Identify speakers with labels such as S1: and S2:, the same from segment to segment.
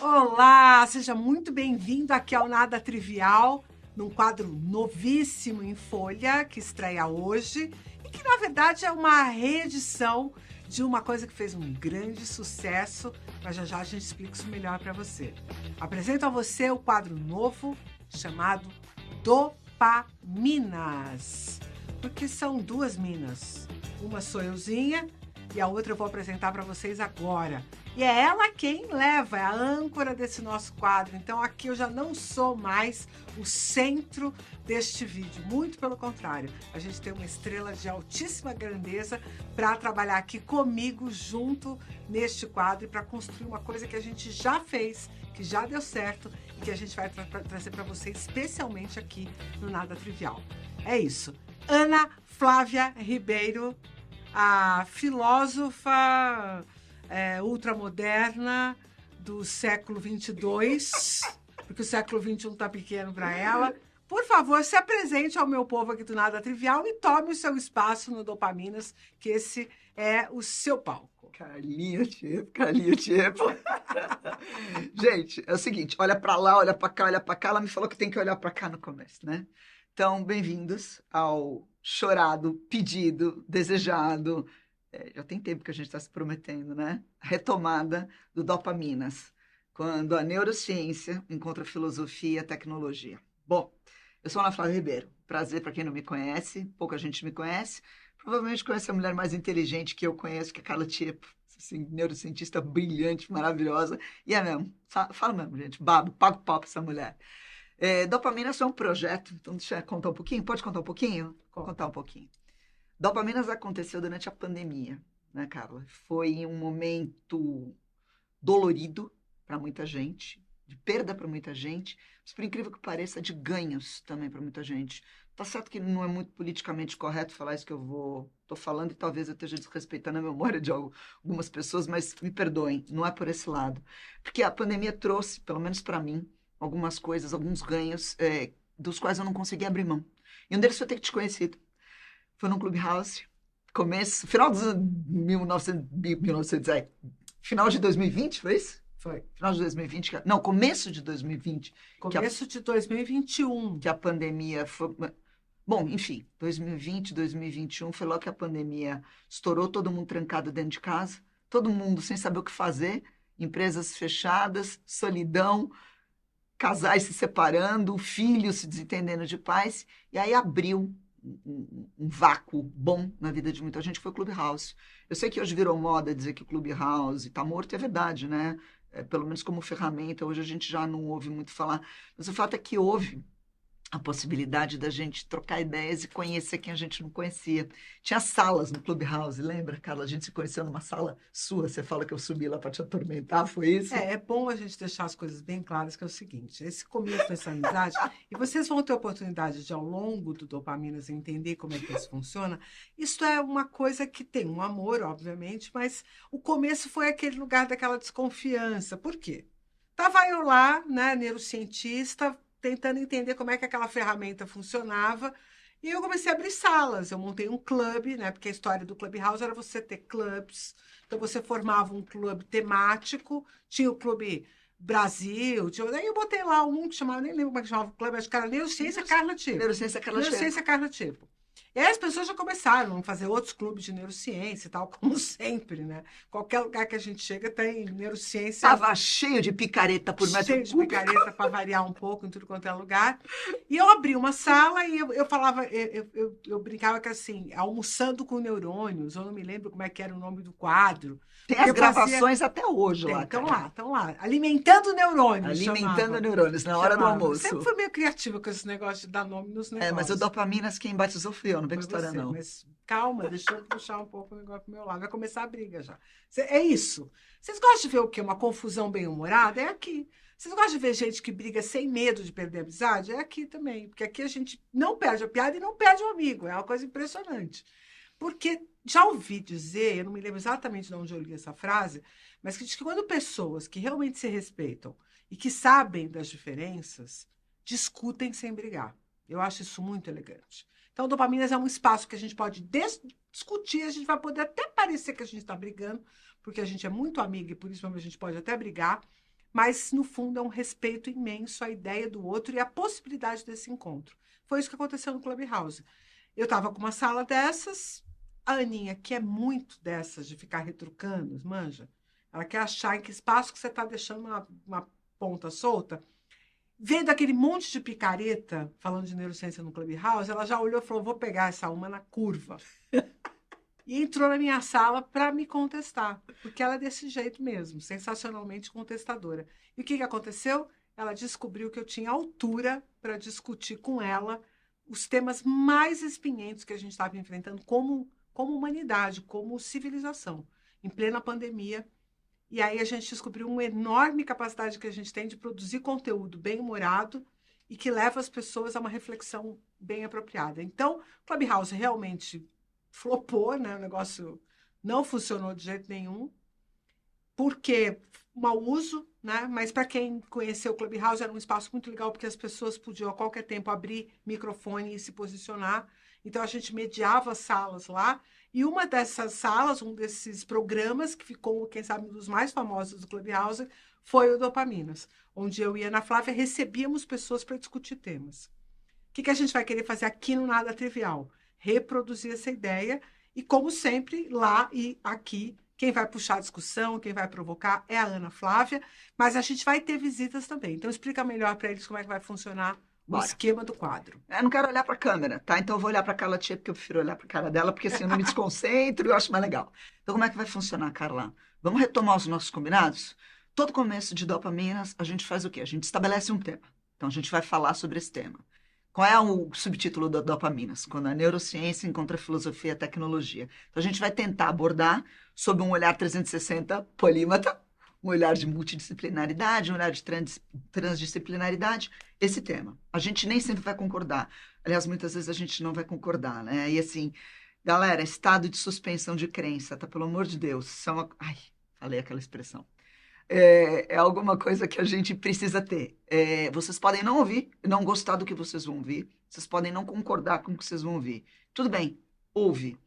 S1: Olá, seja muito bem-vindo aqui ao Nada Trivial, num quadro novíssimo em folha que estreia hoje e que, na verdade, é uma reedição de uma coisa que fez um grande sucesso, mas já já a gente explica isso melhor para você. Apresento a você o quadro novo chamado Dopaminas, porque são duas minas. Uma sou euzinha e a outra eu vou apresentar para vocês agora. E é ela quem leva, é a âncora desse nosso quadro. Então aqui eu já não sou mais o centro deste vídeo. Muito pelo contrário, a gente tem uma estrela de altíssima grandeza para trabalhar aqui comigo junto neste quadro e para construir uma coisa que a gente já fez, que já deu certo e que a gente vai trazer para você especialmente aqui no Nada Trivial. É isso. Ana Flávia Ribeiro, a filósofa ultramoderna do século 22, porque o século 21 está pequeno para ela. Por favor, se apresente ao meu povo aqui do Nada Trivial e tome o seu espaço no Dopaminas, que esse é o seu palco.
S2: Carlinho tipo. Gente, é o seguinte, olha para lá, olha para cá, olha para cá. Ela me falou que tem que olhar para cá no começo, né? Então, bem-vindos ao chorado, pedido, desejado. Já tem tempo que a gente está se prometendo, né? A retomada do Dopaminas, quando a neurociência encontra filosofia e tecnologia. Bom, eu sou Ana Flávia Ribeiro. Prazer para quem não me conhece, pouca gente me conhece. Provavelmente conhece a mulher mais inteligente que eu conheço, que é Carla Tiepo. Assim, neurocientista brilhante, maravilhosa. E é mesmo, fala mesmo, gente, babo, pago pau pra essa mulher. Dopaminas é um projeto, então deixa eu contar um pouquinho. Pode contar um pouquinho? Vou contar um pouquinho. Dopaminas aconteceu durante a pandemia, né, Carla? Foi um momento dolorido para muita gente, de perda para muita gente, mas por incrível que pareça, de ganhos também para muita gente. Tá certo que não é muito politicamente correto falar isso que eu tô falando e talvez eu esteja desrespeitando a memória de algumas pessoas, mas me perdoem, não é por esse lado. Porque a pandemia trouxe, pelo menos para mim, algumas coisas, alguns ganhos dos quais eu não consegui abrir mão. E um deles foi ter te conhecido. Foi num Clubhouse, final dos 1900, final de 2020, foi isso?
S1: Foi.
S2: Final de 2020, não, começo de 2020.
S1: Começo de 2021.
S2: Que a pandemia foi... Bom, enfim, 2020, 2021, foi logo que a pandemia estourou, todo mundo trancado dentro de casa, todo mundo sem saber o que fazer, empresas fechadas, solidão, casais se separando, filhos se desentendendo de pais, e aí abriu um vácuo bom na vida de muita gente, foi o Clubhouse. Eu sei que hoje virou moda dizer que o Clubhouse está morto, é verdade, né? Pelo menos como ferramenta, hoje a gente já não ouve muito falar. Mas o fato é que houve a possibilidade da gente trocar ideias e conhecer quem a gente não conhecia. Tinha salas no Clubhouse, lembra, Carla? A gente se conheceu numa sala sua, você fala que eu subi lá para te atormentar, foi isso?
S1: É bom a gente deixar as coisas bem claras, que é o seguinte, esse começo dessa amizade, e vocês vão ter oportunidade de, ao longo do Dopaminas, entender como é que isso funciona, isso é uma coisa que tem um amor, obviamente, mas o começo foi aquele lugar daquela desconfiança. Por quê? Tava eu lá, né, neurocientista, tentando entender como é que aquela ferramenta funcionava. E eu comecei a abrir salas. Eu montei um clube, né? Porque a história do Clubhouse era você ter clubes. Então você formava um clube temático, tinha o Clube Brasil, daí eu botei lá um que chamava, nem lembro como é que chamava o clube, acho que era Neurociência Carla Tipo.
S2: Neurociência Carla Tipo.
S1: Neurociência Carla Tipo. E aí as pessoas já começaram a fazer outros clubes de neurociência e tal, como sempre, né? Qualquer lugar que a gente chega tem neurociência.
S2: Tava cheio de picareta por metro
S1: Cheio de picareta para variar um pouco em tudo quanto é lugar. E eu abri uma sala e eu falava, eu brincava que assim, almoçando com neurônios, eu não me lembro como é que era o nome do quadro.
S2: Tem as gravações até hoje lá.
S1: Estão lá. Alimentando neurônios.
S2: Alimentando neurônios, na hora do almoço.
S1: Sempre fui meio criativa com esse negócio de dar nome nos negócios.
S2: Mas o Dopaminas quem batizou fui eu, não vem com história não.
S1: Mas calma, deixa eu puxar um pouco o negócio pro meu lado. Vai começar a briga já. É isso. Vocês gostam de ver o quê? Uma confusão bem-humorada? É aqui. Vocês gostam de ver gente que briga sem medo de perder a amizade? É aqui também. Porque aqui a gente não perde a piada e não perde o amigo. É uma coisa impressionante. Porque já ouvi dizer, eu não me lembro exatamente de onde eu li essa frase, mas que diz que quando pessoas que realmente se respeitam e que sabem das diferenças, discutem sem brigar. Eu acho isso muito elegante. Então, o Dopaminas é um espaço que a gente pode discutir, a gente vai poder até parecer que a gente está brigando, porque a gente é muito amiga e por isso a gente pode até brigar, mas no fundo é um respeito imenso à ideia do outro e à possibilidade desse encontro. Foi isso que aconteceu no Clubhouse. Eu estava com uma sala dessas, a Aninha, que é muito dessas, de ficar retrucando, manja, ela quer achar em que espaço que você está deixando uma ponta solta. Vendo aquele monte de picareta, falando de neurociência no Clubhouse, ela já olhou e falou, vou pegar essa uma na curva. E entrou na minha sala para me contestar, porque ela é desse jeito mesmo, sensacionalmente contestadora. E o que aconteceu? Ela descobriu que eu tinha altura para discutir com ela os temas mais espinhentos que a gente estava enfrentando como humanidade, como civilização, em plena pandemia. E aí a gente descobriu uma enorme capacidade que a gente tem de produzir conteúdo bem-humorado e que leva as pessoas a uma reflexão bem apropriada. Então, Clubhouse realmente flopou, né? O negócio não funcionou de jeito nenhum, porque mau uso, né? Mas para quem conheceu o Clubhouse, era um espaço muito legal, porque as pessoas podiam a qualquer tempo abrir microfone e se posicionar. Então, a gente mediava salas lá. E uma dessas salas, um desses programas, que ficou, quem sabe, um dos mais famosos do Clubhouse, foi o Dopaminas, onde eu e a Ana Flávia recebíamos pessoas para discutir temas. O que a gente vai querer fazer aqui no Nada Trivial? Reproduzir essa ideia e, como sempre, lá e aqui, quem vai puxar a discussão, quem vai provocar é a Ana Flávia, mas a gente vai ter visitas também. Então, explica melhor para eles como é que vai funcionar o esquema do quadro.
S2: Eu não quero olhar para a câmera, tá? Então eu vou olhar para a Carla Tia, porque eu prefiro olhar para a cara dela, porque assim eu não me desconcentro e eu acho mais legal. Então como é que vai funcionar, Carla? Vamos retomar os nossos combinados? Todo começo de Dopaminas, a gente faz o quê? A gente estabelece um tema. Então a gente vai falar sobre esse tema. Qual é o subtítulo da Dopaminas? Quando a neurociência encontra a filosofia e a tecnologia. Então a gente vai tentar abordar sob um olhar 360 polímata, um olhar de multidisciplinaridade, um olhar de transdisciplinaridade, esse tema. A gente nem sempre vai concordar. Aliás, muitas vezes a gente não vai concordar, né? E assim, galera, estado de suspensão de crença, tá? Pelo amor de Deus, são... Ai, falei aquela expressão. É alguma coisa que a gente precisa ter. Vocês podem não ouvir, não gostar do que vocês vão ouvir, vocês podem não concordar com o que vocês vão ouvir. Tudo bem, ouve.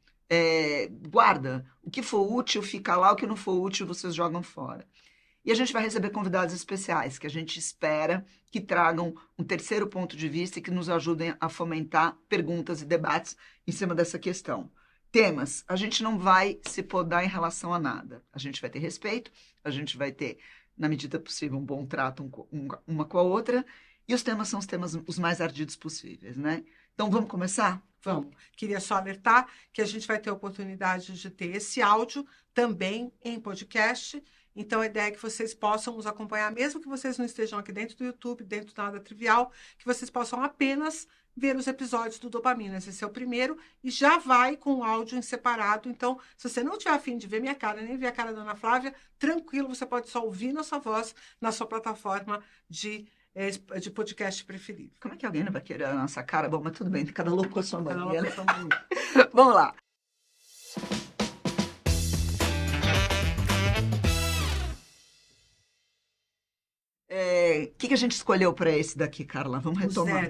S2: Guarda. O que for útil fica lá, o que não for útil vocês jogam fora. E a gente vai receber convidados especiais, que a gente espera que tragam um terceiro ponto de vista e que nos ajudem a fomentar perguntas e debates em cima dessa questão. Temas, a gente não vai se podar em relação a nada. A gente vai ter respeito, a gente vai ter, na medida possível, um bom trato uma com a outra, e os temas são os temas os mais ardidos possíveis, né? Então, vamos começar?
S1: Vamos. Queria só alertar que a gente vai ter a oportunidade de ter esse áudio também em podcast. Então, a ideia é que vocês possam nos acompanhar, mesmo que vocês não estejam aqui dentro do YouTube, dentro do Nada Trivial, que vocês possam apenas ver os episódios do Dopaminas. Esse é o primeiro e já vai com o áudio em separado. Então, se você não tiver a fim de ver minha cara, nem ver a cara da Ana Flávia, tranquilo, você pode só ouvir nossa voz na sua plataforma de podcast preferido.
S2: Como é que alguém não vai querer a nossa cara? Bom, mas tudo bem, cada louco com a sua mania.
S1: Né?
S2: Vamos lá. O que a gente escolheu para esse daqui, Carla? Vamos retomar.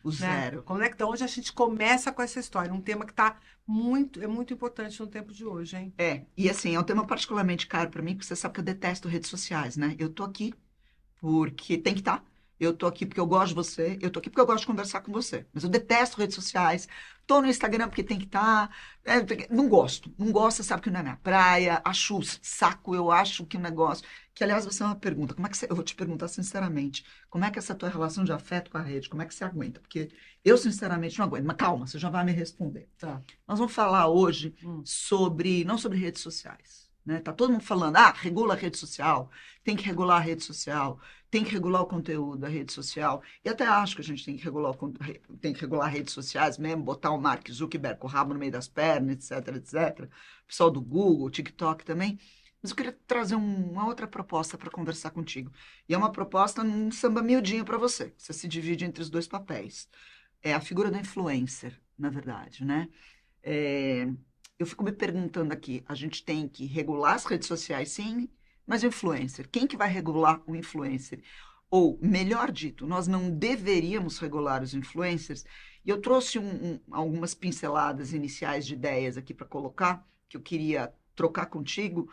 S2: O zero.
S1: Conecta onde a gente começa com essa história. Um tema que é muito importante no tempo de hoje, hein?
S2: E assim, é um tema particularmente caro para mim, porque você sabe que eu detesto redes sociais, né? Eu tô aqui porque tem que estar. Eu tô aqui porque eu gosto de você, eu tô aqui porque eu gosto de conversar com você. Mas eu detesto redes sociais. Tô no Instagram porque tem que estar. Não gosto. Não gosto, você sabe que não é minha praia. Acho saco, eu acho que o negócio... Que, aliás, você é uma pergunta. Eu vou te perguntar sinceramente. Como é que é essa tua relação de afeto com a rede? Como é que você aguenta? Porque eu, sinceramente, não aguento. Mas calma, você já vai me responder.
S1: Tá.
S2: Nós vamos falar hoje não sobre redes sociais. Né? Tá todo mundo falando, regula a rede social, tem que regular a rede social, tem que regular o conteúdo da rede social. E até acho que a gente tem que regular redes sociais mesmo, botar o Mark Zuckerberg com o rabo no meio das pernas, etc, etc. O pessoal do Google, TikTok também. Mas eu queria trazer uma outra proposta para conversar contigo. E é uma proposta num samba miudinho para você. Você se divide entre os dois papéis. É a figura do influencer, na verdade, né? Eu fico me perguntando aqui, a gente tem que regular as redes sociais, sim, mas o influencer, quem que vai regular o influencer? Ou, melhor dito, nós não deveríamos regular os influencers? E eu trouxe algumas pinceladas iniciais de ideias aqui para colocar, que eu queria trocar contigo,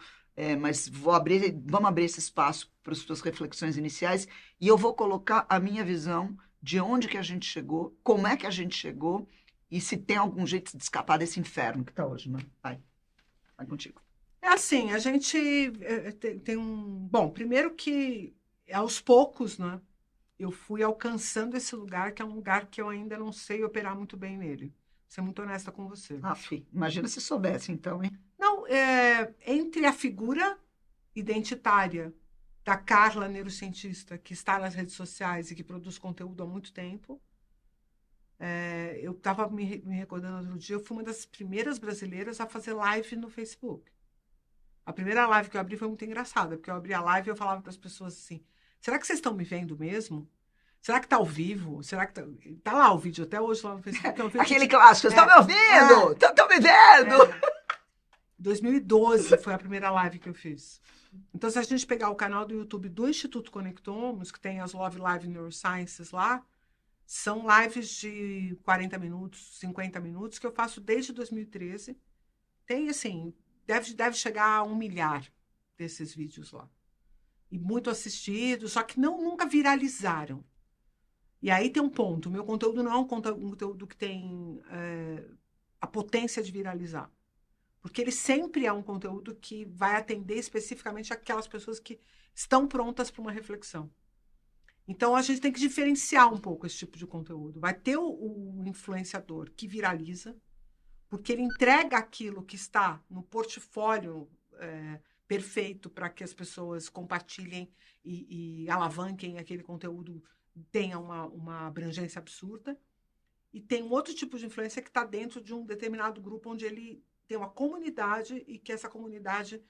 S2: mas vamos abrir esse espaço para as suas reflexões iniciais e eu vou colocar a minha visão de onde que a gente chegou, como é que a gente chegou e se tem algum jeito de escapar desse inferno que está hoje, né? Vai contigo.
S1: É assim, a gente tem um... Bom, primeiro que aos poucos, né? Eu fui alcançando esse lugar, que é um lugar que eu ainda não sei operar muito bem nele. Vou ser muito honesta com você.
S2: Imagina se soubesse, então, hein?
S1: Não, entre a figura identitária da Carla, neurocientista, que está nas redes sociais e que produz conteúdo há muito tempo, eu estava me recordando outro dia, eu fui uma das primeiras brasileiras a fazer live no Facebook. A primeira live que eu abri foi muito engraçada, porque eu abri a live e eu falava para as pessoas assim, será que vocês estão me vendo mesmo? Será que está ao vivo? Será que tá lá o vídeo até hoje lá no Facebook?
S2: Aquele clássico, estão me ouvindo? Estão me vendo?
S1: 2012 foi a primeira live que eu fiz. Então, se a gente pegar o canal do YouTube do Instituto Conectomos, que tem as Love Live Neurosciences lá, são lives de 40 minutos, 50 minutos, que eu faço desde 2013. Tem, assim, deve chegar a 1 milhar desses vídeos lá. E muito assistidos, só que nunca viralizaram. E aí tem um ponto, o meu conteúdo não é um conteúdo que tem a potência de viralizar. Porque ele sempre é um conteúdo que vai atender especificamente aquelas pessoas que estão prontas para uma reflexão. Então, a gente tem que diferenciar um pouco esse tipo de conteúdo. Vai ter o influenciador que viraliza, porque ele entrega aquilo que está no portfólio perfeito para que as pessoas compartilhem e alavanquem aquele conteúdo, tenha uma abrangência absurda. E tem um outro tipo de influência que está dentro de um determinado grupo onde ele tem uma comunidade e que essa comunidade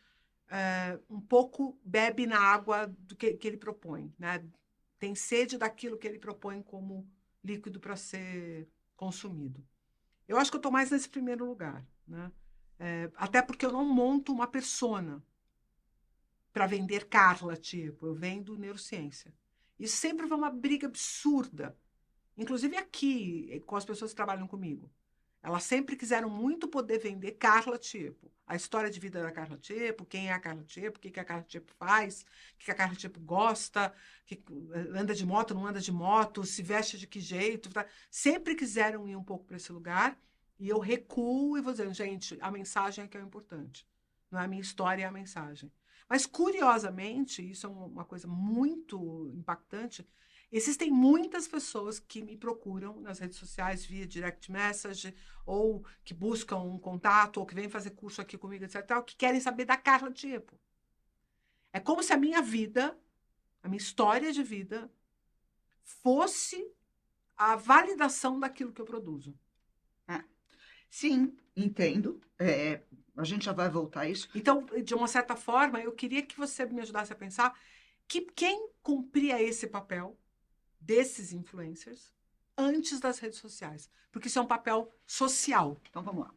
S1: um pouco bebe na água do que ele propõe, né? Tem sede daquilo que ele propõe como líquido para ser consumido. Eu acho que eu estou mais nesse primeiro lugar, né? Até porque eu não monto uma persona para vender Carla, tipo, eu vendo neurociência. Isso sempre foi uma briga absurda, inclusive aqui, com as pessoas que trabalham comigo. Elas sempre quiseram muito poder vender Carla Tipo. A história de vida da Carla Tipo, quem é a Carla Tipo, o que a Carla Tipo faz, o que a Carla Tipo gosta, que anda de moto, não anda de moto, se veste de que jeito. Tá? Sempre quiseram ir um pouco para esse lugar e eu recuo e vou dizendo, gente, a mensagem é que é o importante. Não é a minha história, é a mensagem. Mas, curiosamente, isso é uma coisa muito impactante, existem muitas pessoas que me procuram nas redes sociais via direct message, ou que buscam um contato, ou que vêm fazer curso aqui comigo, etc., que querem saber da Carla Tipo. É como se a minha vida, a minha história de vida, fosse a validação daquilo que eu produzo.
S2: Sim, entendo. A gente já vai voltar a isso.
S1: Então, de uma certa forma, eu queria que você me ajudasse a pensar que quem cumpria esse papel desses influencers antes das redes sociais, porque isso é um papel social.
S2: Então vamos lá.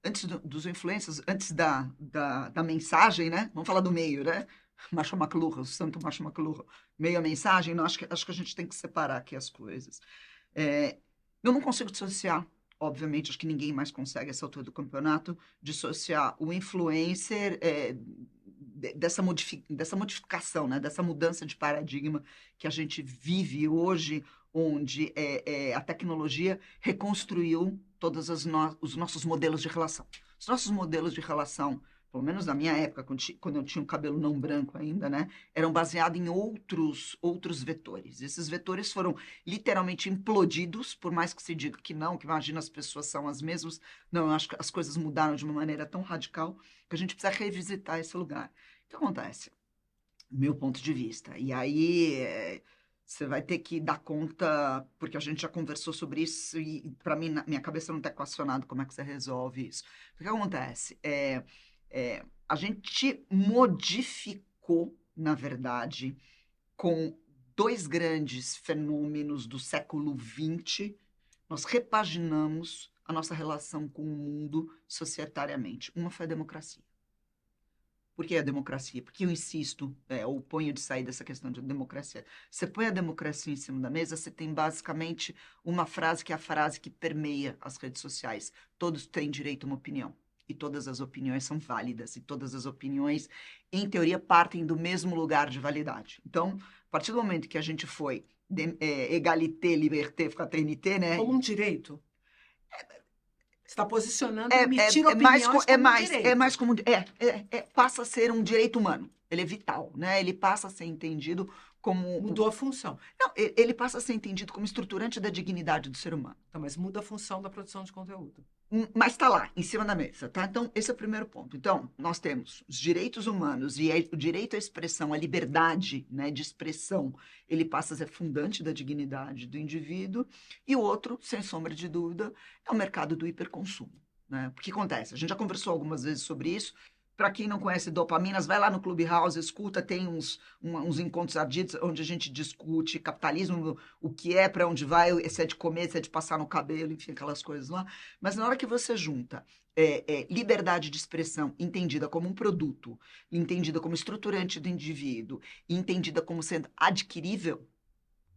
S2: Antes dos influencers, antes da mensagem, né? Vamos falar do meio, né? Marshall McLuhan, o santo Marshall McLuhan. Meio a mensagem, não, acho que a gente tem que separar aqui as coisas. Eu não consigo dissociar, obviamente, acho que ninguém mais consegue essa altura do campeonato, dissociar o influencer dessa modificação, né? Dessa mudança de paradigma que a gente vive hoje, onde a tecnologia reconstruiu todos os nossos modelos de relação. Os nossos modelos de relação, pelo menos na minha época, quando eu tinha o cabelo não branco ainda, né, eram baseados em outros vetores. Esses vetores foram literalmente implodidos, por mais que se diga que não, que imagina as pessoas são as mesmas. Não, eu acho que as coisas mudaram de uma maneira tão radical que a gente precisa revisitar esse lugar. O que acontece? Meu ponto de vista. E aí você vai ter que dar conta, porque a gente já conversou sobre isso e para mim, na minha cabeça não está equacionado como é que você resolve isso. O que acontece? A gente modificou, na verdade, com dois grandes fenômenos do século XX, nós repaginamos a nossa relação com o mundo societariamente. Uma foi a democracia. Por que a democracia? Porque eu insisto, ou ponho de sair dessa questão de democracia. Você põe a democracia em cima da mesa, você tem basicamente uma frase que é a frase que permeia as redes sociais. Todos têm direito a uma opinião. e todas as opiniões são válidas, e todas as opiniões, em teoria, partem do mesmo lugar de validade. Então, a partir do momento que a gente foi égalité, liberté, fraternité, né?
S1: Como um direito. Você está posicionando emitir opiniões como um direito.
S2: Passa a ser um direito humano. Ele é vital, né? Ele passa a ser entendido como...
S1: Mudou a função.
S2: Não, ele passa a ser entendido como estruturante da dignidade do ser humano.
S1: Então, mas muda a função da produção de conteúdo.
S2: Mas está lá, em cima da mesa, tá? Então, esse é o primeiro ponto. Então, nós temos os direitos humanos e o direito à expressão, a liberdade, né, de expressão, ele passa a ser fundante da dignidade do indivíduo. E o outro, sem sombra de dúvida, é o mercado do hiperconsumo, né? Porque acontece, a gente já conversou algumas vezes sobre isso. Para quem não conhece Dopaminas, vai lá no Clubhouse, escuta, tem uns encontros ardidos onde a gente discute capitalismo, o que é, para onde vai, se é de comer, se é de passar no cabelo, enfim, aquelas coisas lá. Mas na hora que você junta liberdade de expressão entendida como um produto, entendida como estruturante do indivíduo, entendida como sendo adquirível,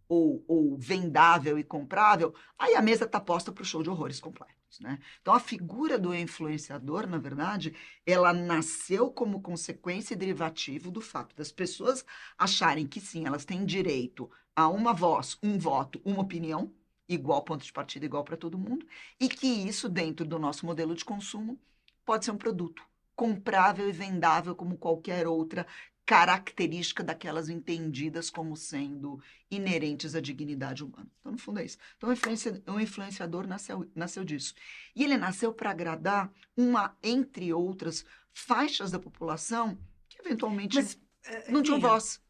S2: ou vendável e comprável, aí a mesa está posta para o show de horrores completos, né? Então, a figura do influenciador, na verdade, ela nasceu como consequência e derivativo do fato das pessoas acharem que, sim, elas têm direito a uma voz, um voto, uma opinião, igual ponto de partida, igual para todo mundo, e que isso, dentro do nosso modelo de consumo, pode ser um produto comprável e vendável como qualquer outra característica daquelas entendidas como sendo inerentes à dignidade humana. Então, no fundo, é isso. Então, o influenciador nasceu disso. E ele nasceu para agradar entre outras, faixas da população que, eventualmente, não tinham voz.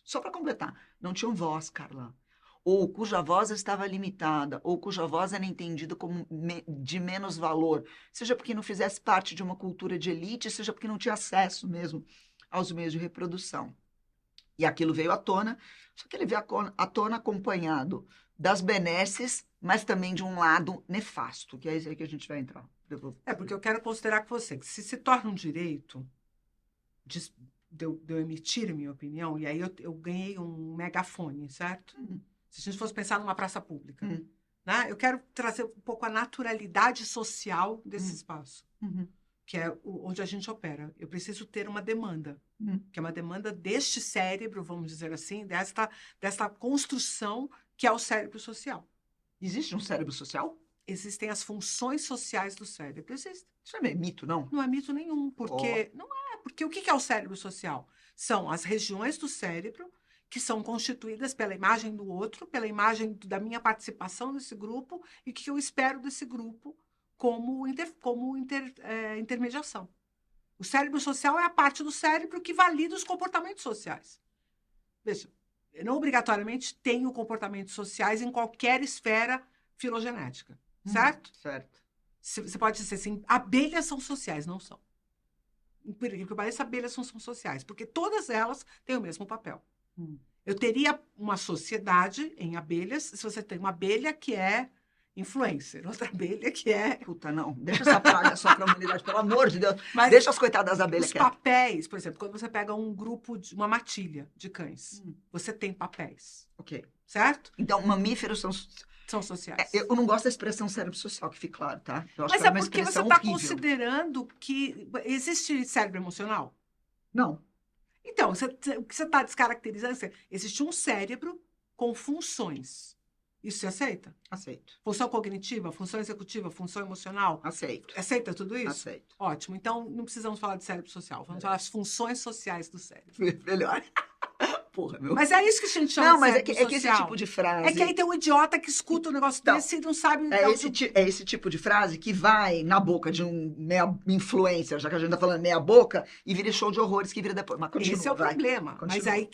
S2: Só para completar, não tinham voz, Carla. Ou cuja voz estava limitada, ou cuja voz era entendida como de menos valor, seja porque não fizesse parte de uma cultura de elite, seja porque não tinha acesso mesmo aos meios de reprodução. E aquilo veio à tona, só que ele veio à tona acompanhado das benesses, mas também de um lado nefasto, que é isso aí que a gente vai entrar.
S1: Porque eu quero considerar que se torna um direito de eu emitir a minha opinião, e aí eu ganhei um megafone, certo? Se a gente fosse pensar numa praça pública, né? Eu quero trazer um pouco a naturalidade social desse espaço. Que é onde a gente opera. Eu preciso ter uma demanda, que é uma demanda deste cérebro, vamos dizer assim, desta construção que é o cérebro social.
S2: Existe um cérebro social?
S1: Existem as funções sociais do cérebro. Existem.
S2: Isso não é mito, não?
S1: Não é mito nenhum, porque não é. Porque o que é o cérebro social? São as regiões do cérebro que são constituídas pela imagem do outro, pela imagem da minha participação nesse grupo e o que eu espero desse grupo como intermediação. O cérebro social é a parte do cérebro que valida os comportamentos sociais. Veja, eu não obrigatoriamente tenho comportamentos sociais em qualquer esfera filogenética, certo?
S2: Certo.
S1: Você pode dizer assim, abelhas são sociais, não são. Por incrível que pareça, abelhas não são sociais, porque todas elas têm o mesmo papel. Eu teria uma sociedade em abelhas, se você tem uma abelha que é influencer, outra abelha que é...
S2: Puta, não. Deixa essa praga só para a humanidade, pelo amor de Deus. Mas deixa as coitadas das abelhas
S1: os papéis, por exemplo, quando você pega um grupo, uma matilha de cães, você tem papéis.
S2: Ok.
S1: Certo?
S2: Então, mamíferos são
S1: sociais.
S2: Eu não gosto da expressão cérebro social, que fique claro, tá? Eu acho
S1: Mas
S2: que
S1: é porque você está considerando que existe cérebro emocional?
S2: Não.
S1: Então, o que você está descaracterizando? Existe um cérebro com funções. Isso você aceita?
S2: Aceito.
S1: Função cognitiva, função executiva, função emocional?
S2: Aceito.
S1: Aceita tudo isso?
S2: Aceito.
S1: Ótimo. Então, não precisamos falar de cérebro social. Vamos falar das funções sociais do cérebro.
S2: Melhor. Porra, meu.
S1: Mas é isso que a gente chama de cérebro social.
S2: Não, mas é que esse tipo de frase...
S1: É que aí tem um idiota que escuta um negócio desse e não sabe...
S2: É esse tipo de frase que vai na boca de um influencer, já que a gente tá falando meia boca, e vira show de horrores que vira depois. Mas continua,
S1: esse é o problema.
S2: Continua.
S1: Mas aí,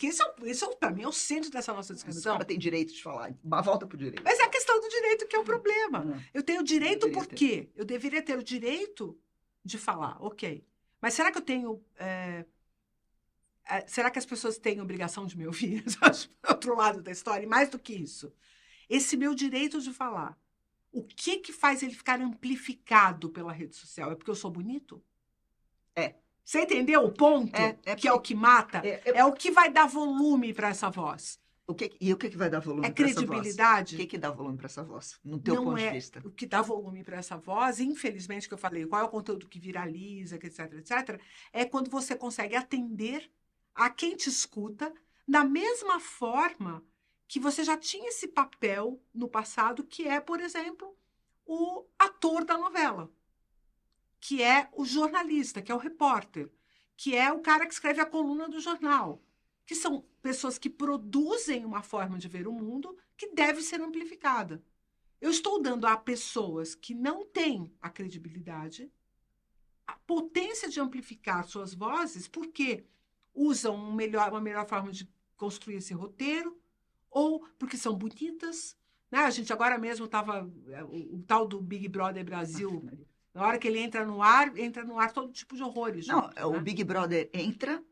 S1: pra mim, é o centro dessa nossa discussão.
S2: O cara tem direito de falar. Volta pro direito.
S1: Mas é a questão do direito que é o problema. Eu tenho direito por quê? Eu deveria ter o direito de falar, ok. Mas será que eu tenho... será que as pessoas têm obrigação de me ouvir? Outro lado da história. E mais do que isso, esse meu direito de falar, o que faz ele ficar amplificado pela rede social? É porque eu sou bonito? Você entendeu o ponto? Que é o que mata? É o que vai dar volume para essa voz.
S2: E o que vai dar volume
S1: É
S2: para essa voz?
S1: credibilidade?
S2: O que dá volume para essa voz, no teu
S1: Não
S2: ponto
S1: é
S2: de vista?
S1: o que dá volume para essa voz, infelizmente, que eu falei, qual é o conteúdo que viraliza, etc, é quando você consegue atender a quem te escuta da mesma forma que você já tinha esse papel no passado, que é, por exemplo, o ator da novela, que é o jornalista, que é o repórter, que é o cara que escreve a coluna do jornal, que são pessoas que produzem uma forma de ver o mundo que deve ser amplificada. Eu estou dando a pessoas que não têm a credibilidade a potência de amplificar suas vozes porque usam uma melhor forma de construir esse roteiro ou porque são bonitas. Né? A gente agora mesmo estava... O tal do Big Brother Brasil, na hora que ele entra no ar todo tipo de horrores.
S2: Não,
S1: juntos,
S2: o
S1: né?
S2: Big Brother entra,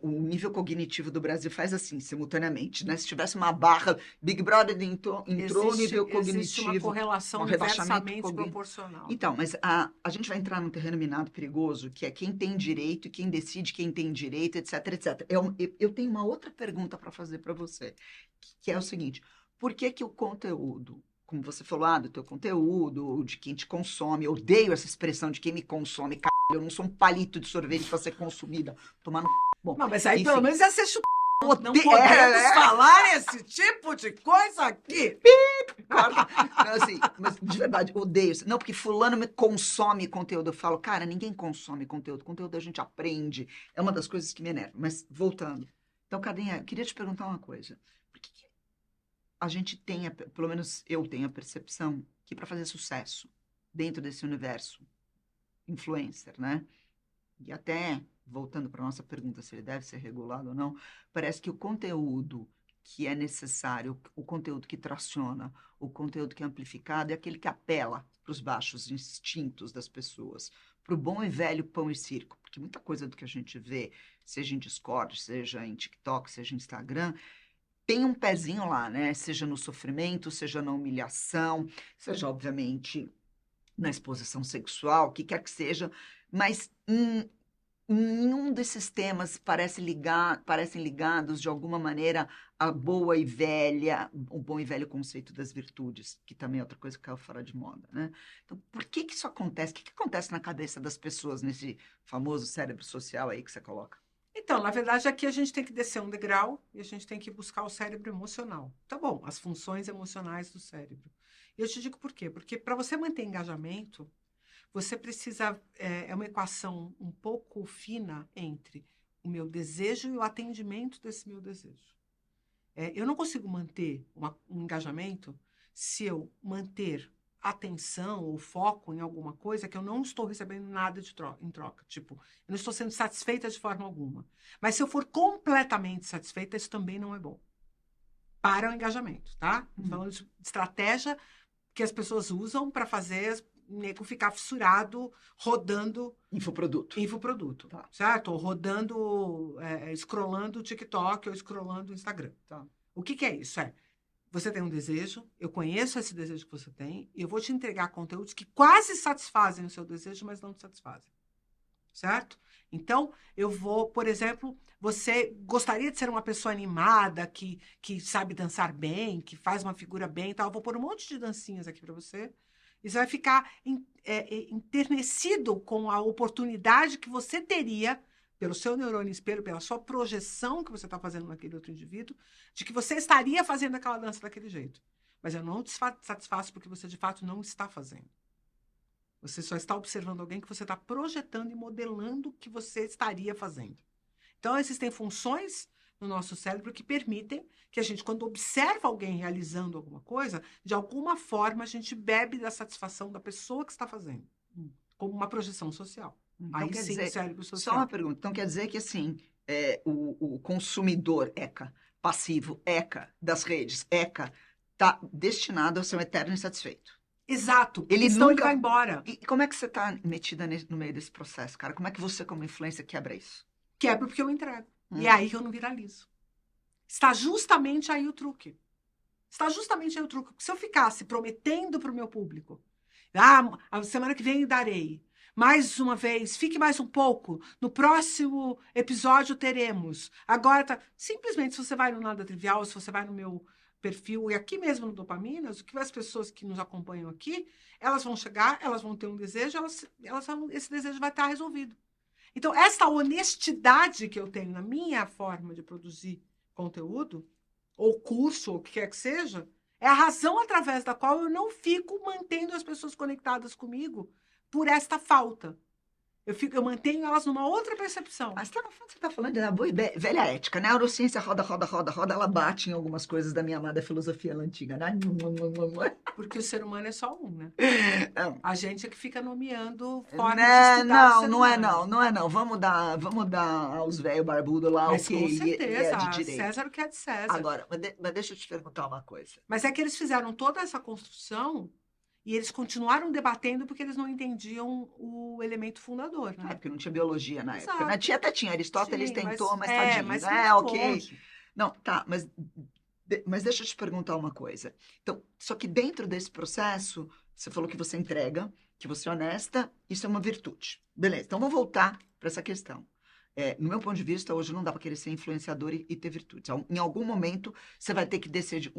S2: o nível cognitivo do Brasil faz assim, simultaneamente, né? Se tivesse uma barra, Big Brother entrou nível
S1: Existe uma
S2: cognitivo,
S1: correlação
S2: um rebaixamento
S1: inversamente
S2: cognitivo.
S1: proporcional.
S2: Então, mas a gente vai entrar num terreno minado perigoso, que é quem tem direito e quem decide quem tem direito, etc, etc. Eu tenho uma outra pergunta para fazer para você, que é o seguinte: por que que o conteúdo, como você falou, do teu conteúdo, de quem te consome, eu odeio essa expressão de quem me consome, caralho, eu não sou um palito de sorvete para ser consumida, tomar no... Bom,
S1: Não, mas aí
S2: enfim,
S1: pelo menos ia ser não podemos
S2: é.
S1: falar esse tipo de coisa aqui.
S2: Corta. Não, assim, mas de verdade, odeio. Não, porque fulano me consome conteúdo. Eu falo, cara, ninguém consome conteúdo. Conteúdo a gente aprende. É uma das coisas que me enerva. Mas voltando. Então, Cadinha, eu queria te perguntar uma coisa. Por que a gente tem, pelo menos eu tenho a percepção, que para fazer sucesso dentro desse universo influencer, né? E até, voltando para a nossa pergunta se ele deve ser regulado ou não, parece que o conteúdo que é necessário, o conteúdo que traciona, o conteúdo que é amplificado, é aquele que apela para os baixos instintos das pessoas, para o bom e velho pão e circo, porque muita coisa do que a gente vê, seja em Discord, seja em TikTok, seja em Instagram, tem um pezinho lá, né? Seja no sofrimento, seja na humilhação, seja, obviamente, na exposição sexual, o que quer que seja, mas nenhum desses temas parecem ligados de alguma maneira à boa e velha, o bom e velho conceito das virtudes, que também é outra coisa que caiu fora de moda, né? Então, por que que isso acontece? O que que acontece na cabeça das pessoas nesse famoso cérebro social aí que você coloca?
S1: Então, na verdade, aqui a gente tem que descer um degrau e a gente tem que buscar o cérebro emocional. Tá bom, as funções emocionais do cérebro. E eu te digo por quê? Porque para você manter engajamento, você precisa... É uma equação um pouco fina entre o meu desejo e o atendimento desse meu desejo. Eu não consigo manter um engajamento se eu manter atenção ou foco em alguma coisa que eu não estou recebendo nada em troca. Tipo, eu não estou sendo satisfeita de forma alguma. Mas se eu for completamente satisfeita, isso também não é bom. Para o engajamento, tá? Falando de estratégia que as pessoas usam para fazer o nego ficar fissurado, rodando... Infoproduto,
S2: Tá.
S1: certo? Ou rodando, scrollando o TikTok ou scrollando o Instagram.
S2: Tá.
S1: O que é isso? Você tem um desejo, eu conheço esse desejo que você tem, e eu vou te entregar conteúdos que quase satisfazem o seu desejo, mas não te satisfazem. Certo? Então, eu vou, por exemplo, você gostaria de ser uma pessoa animada, que sabe dançar bem, que faz uma figura bem e tal. Eu vou pôr um monte de dancinhas aqui para você. E você vai ficar enternecido com a oportunidade que você teria, pelo seu neurônio espelho, pela sua projeção que você está fazendo naquele outro indivíduo, de que você estaria fazendo aquela dança daquele jeito. Mas eu não te satisfaço porque você, de fato, não está fazendo. Você só está observando alguém que você está projetando e modelando o que você estaria fazendo. Então, existem funções no nosso cérebro que permitem que a gente, quando observa alguém realizando alguma coisa, de alguma forma a gente bebe da satisfação da pessoa que está fazendo, como uma projeção social.
S2: Então,
S1: Aí
S2: quer
S1: sim,
S2: dizer,
S1: o cérebro social.
S2: só uma pergunta. Então, quer dizer que, assim, o consumidor ECA, passivo ECA, das redes ECA, está destinado a ser um eterno insatisfeito.
S1: Exato, porque
S2: Ele
S1: senão
S2: nunca
S1: ele vai embora.
S2: E como é que você está metida no meio desse processo, cara? Como é que você, como influência, quebra isso?
S1: Quebra porque eu entrego. E é aí que eu não viralizo. Está justamente aí o truque. Está justamente aí o truque. Se eu ficasse prometendo para o meu público, a semana que vem eu darei, Mais uma vez, fique mais um pouco. No próximo episódio teremos. Agora tá. Simplesmente, se você vai no Nada Trivial, se você vai no meu perfil, e aqui mesmo no Dopaminas, o que as pessoas que nos acompanham aqui, elas vão chegar, elas vão ter um desejo, esse desejo vai estar resolvido. Então, essa honestidade que eu tenho na minha forma de produzir conteúdo, ou curso, ou o que quer que seja, é a razão através da qual eu não fico mantendo as pessoas conectadas comigo por esta falta. Eu mantenho elas numa outra percepção.
S2: Mas você tá falando da boa e velha ética, né? A neurociência roda, roda, roda, roda, ela bate em algumas coisas da minha amada filosofia antiga, né?
S1: Porque o ser humano é só um, né?
S2: Não.
S1: A gente é que fica nomeando formas de
S2: Né?
S1: estudar o
S2: Não,
S1: ser
S2: não é
S1: humano.
S2: não, não é não. Vamos dar aos velhos barbudos lá
S1: Mas
S2: o que
S1: com
S2: é
S1: certeza,
S2: de direito.
S1: César o que é de César.
S2: Agora, mas deixa eu te perguntar uma coisa.
S1: Mas é que eles fizeram toda essa construção e eles continuaram debatendo porque eles não entendiam o elemento fundador,
S2: É,
S1: né?
S2: porque não tinha biologia na época, né?
S1: Exato.
S2: Até tinha, Aristóteles
S1: Sim,
S2: tentou, mas
S1: mas
S2: tadinho,
S1: mas
S2: né?
S1: muito
S2: Ok.
S1: longe.
S2: Não, tá, mas deixa eu te perguntar uma coisa. Então, só que dentro desse processo, você falou que você entrega, que você é honesta, isso é uma virtude. Beleza, então vamos voltar para essa questão. No meu ponto de vista, hoje não dá para querer ser influenciador e ter virtudes. Em algum momento, você vai ter que descer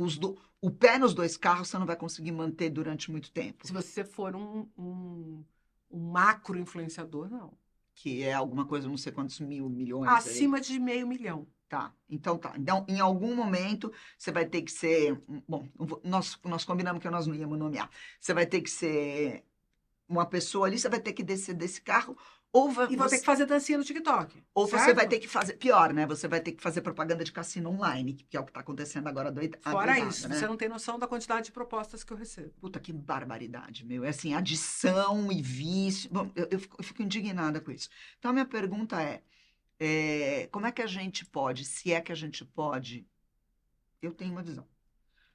S2: o pé nos dois carros, você não vai conseguir manter durante muito tempo.
S1: Se você for um macro influenciador, não.
S2: Que é alguma coisa, não sei quantos milhões.
S1: Acima de 500 mil.
S2: Tá, então tá. Então, em algum momento, você vai ter que ser. Bom, nós combinamos que nós não íamos nomear. Você vai ter que ser uma pessoa ali, você vai ter que descer desse carro.
S1: E vou ter que fazer dancinha no TikTok.
S2: Ou
S1: certo?
S2: você vai ter que fazer. Pior, né? Você vai ter que fazer propaganda de cassino online, que é o que está acontecendo agora
S1: Fora isso,
S2: né?
S1: você não tem noção da quantidade de propostas que eu recebo.
S2: Puta, que barbaridade, meu. É assim, adição e vício. Bom, eu fico indignada com isso. Então, a minha pergunta como é que a gente pode, se é que a gente pode, eu tenho uma visão.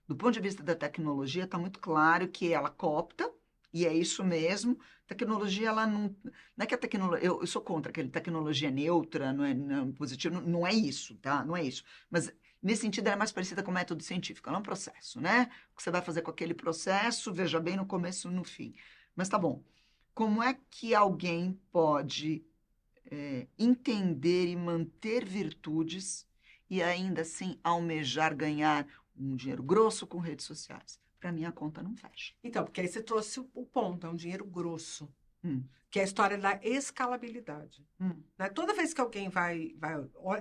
S2: Do ponto de vista da tecnologia, está muito claro que ela coopta, e é isso mesmo. Tecnologia, ela não é que a tecnologia. Eu sou contra aquele tecnologia neutra, não é positivo, não é isso, tá? Não é isso. Mas, nesse sentido, ela é mais parecida com o método científico, ela é um processo, né? O que você vai fazer com aquele processo, veja bem no começo e no fim. Mas tá bom. Como é que alguém pode entender e manter virtudes e ainda assim almejar ganhar um dinheiro grosso com redes sociais? Para mim, a conta não fecha.
S1: Então, porque aí você trouxe o ponto, é um dinheiro grosso, que é a história da escalabilidade. Né? Toda vez que alguém vai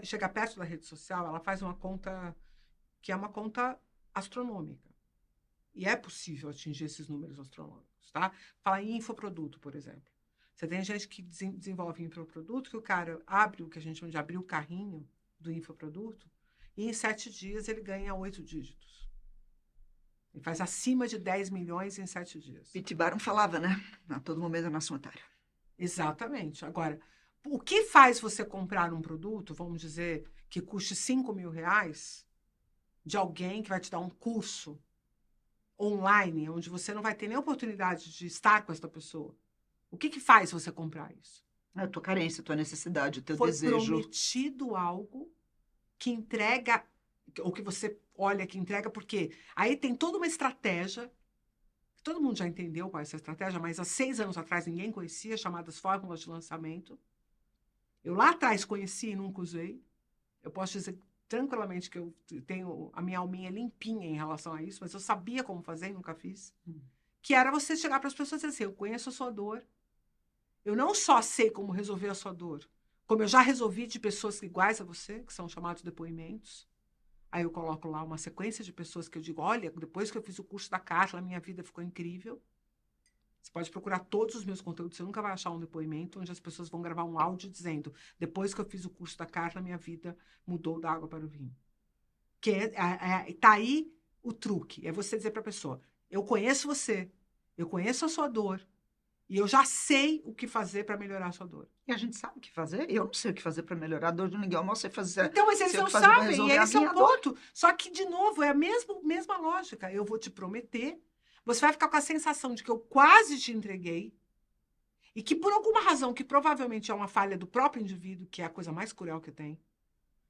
S1: chegar perto da rede social, ela faz uma conta que é uma conta astronômica. E é possível atingir esses números astronômicos, tá? Fala em infoproduto, por exemplo. Você tem gente que desenvolve infoproduto, que o cara abre o que a gente chama de abrir o carrinho do infoproduto, e em 7 dias ele ganha 8 dígitos. Ele faz acima de 10 milhões em 7 dias.
S2: P.T. Barnum falava, né? A todo momento é nosso otário.
S1: Exatamente. Agora, o que faz você comprar um produto, vamos dizer, que custe 5 mil reais, de alguém que vai te dar um curso online, onde você não vai ter nem oportunidade de estar com essa pessoa? O que faz você comprar isso?
S2: A tua carência, a tua necessidade, o teu
S1: Foi
S2: desejo.
S1: Foi prometido algo que entrega, ou que você olha que entrega, porque aí tem toda uma estratégia, todo mundo já entendeu qual é essa estratégia, mas há 6 anos atrás ninguém conhecia, chamadas fórmulas de lançamento. Eu lá atrás conheci e nunca usei. Eu posso dizer tranquilamente que eu tenho a minha alminha limpinha em relação a isso, mas eu sabia como fazer e nunca fiz. Que era você chegar para as pessoas e dizer assim, eu conheço a sua dor. Eu não só sei como resolver a sua dor, como eu já resolvi de pessoas iguais a você, que são chamados depoimentos. Aí eu coloco lá uma sequência de pessoas que eu digo, olha, depois que eu fiz o curso da Carla, minha vida ficou incrível. Você pode procurar todos os meus conteúdos, você nunca vai achar um depoimento onde as pessoas vão gravar um áudio dizendo, depois que eu fiz o curso da Carla, minha vida mudou da água para o vinho. Que tá aí o truque, é você dizer para a pessoa, eu conheço você, eu conheço a sua dor, e eu já sei o que fazer para melhorar a sua dor.
S2: E a gente sabe o que fazer? Eu não sei o que fazer para melhorar a dor de ninguém. Eu não sei fazer.
S1: Então, mas eles não sabem, e esse é o ponto. Só que, de novo, é a mesma lógica. Eu vou te prometer, você vai ficar com a sensação de que eu quase te entreguei, e que por alguma razão, que provavelmente é uma falha do próprio indivíduo, que é a coisa mais cruel que tem,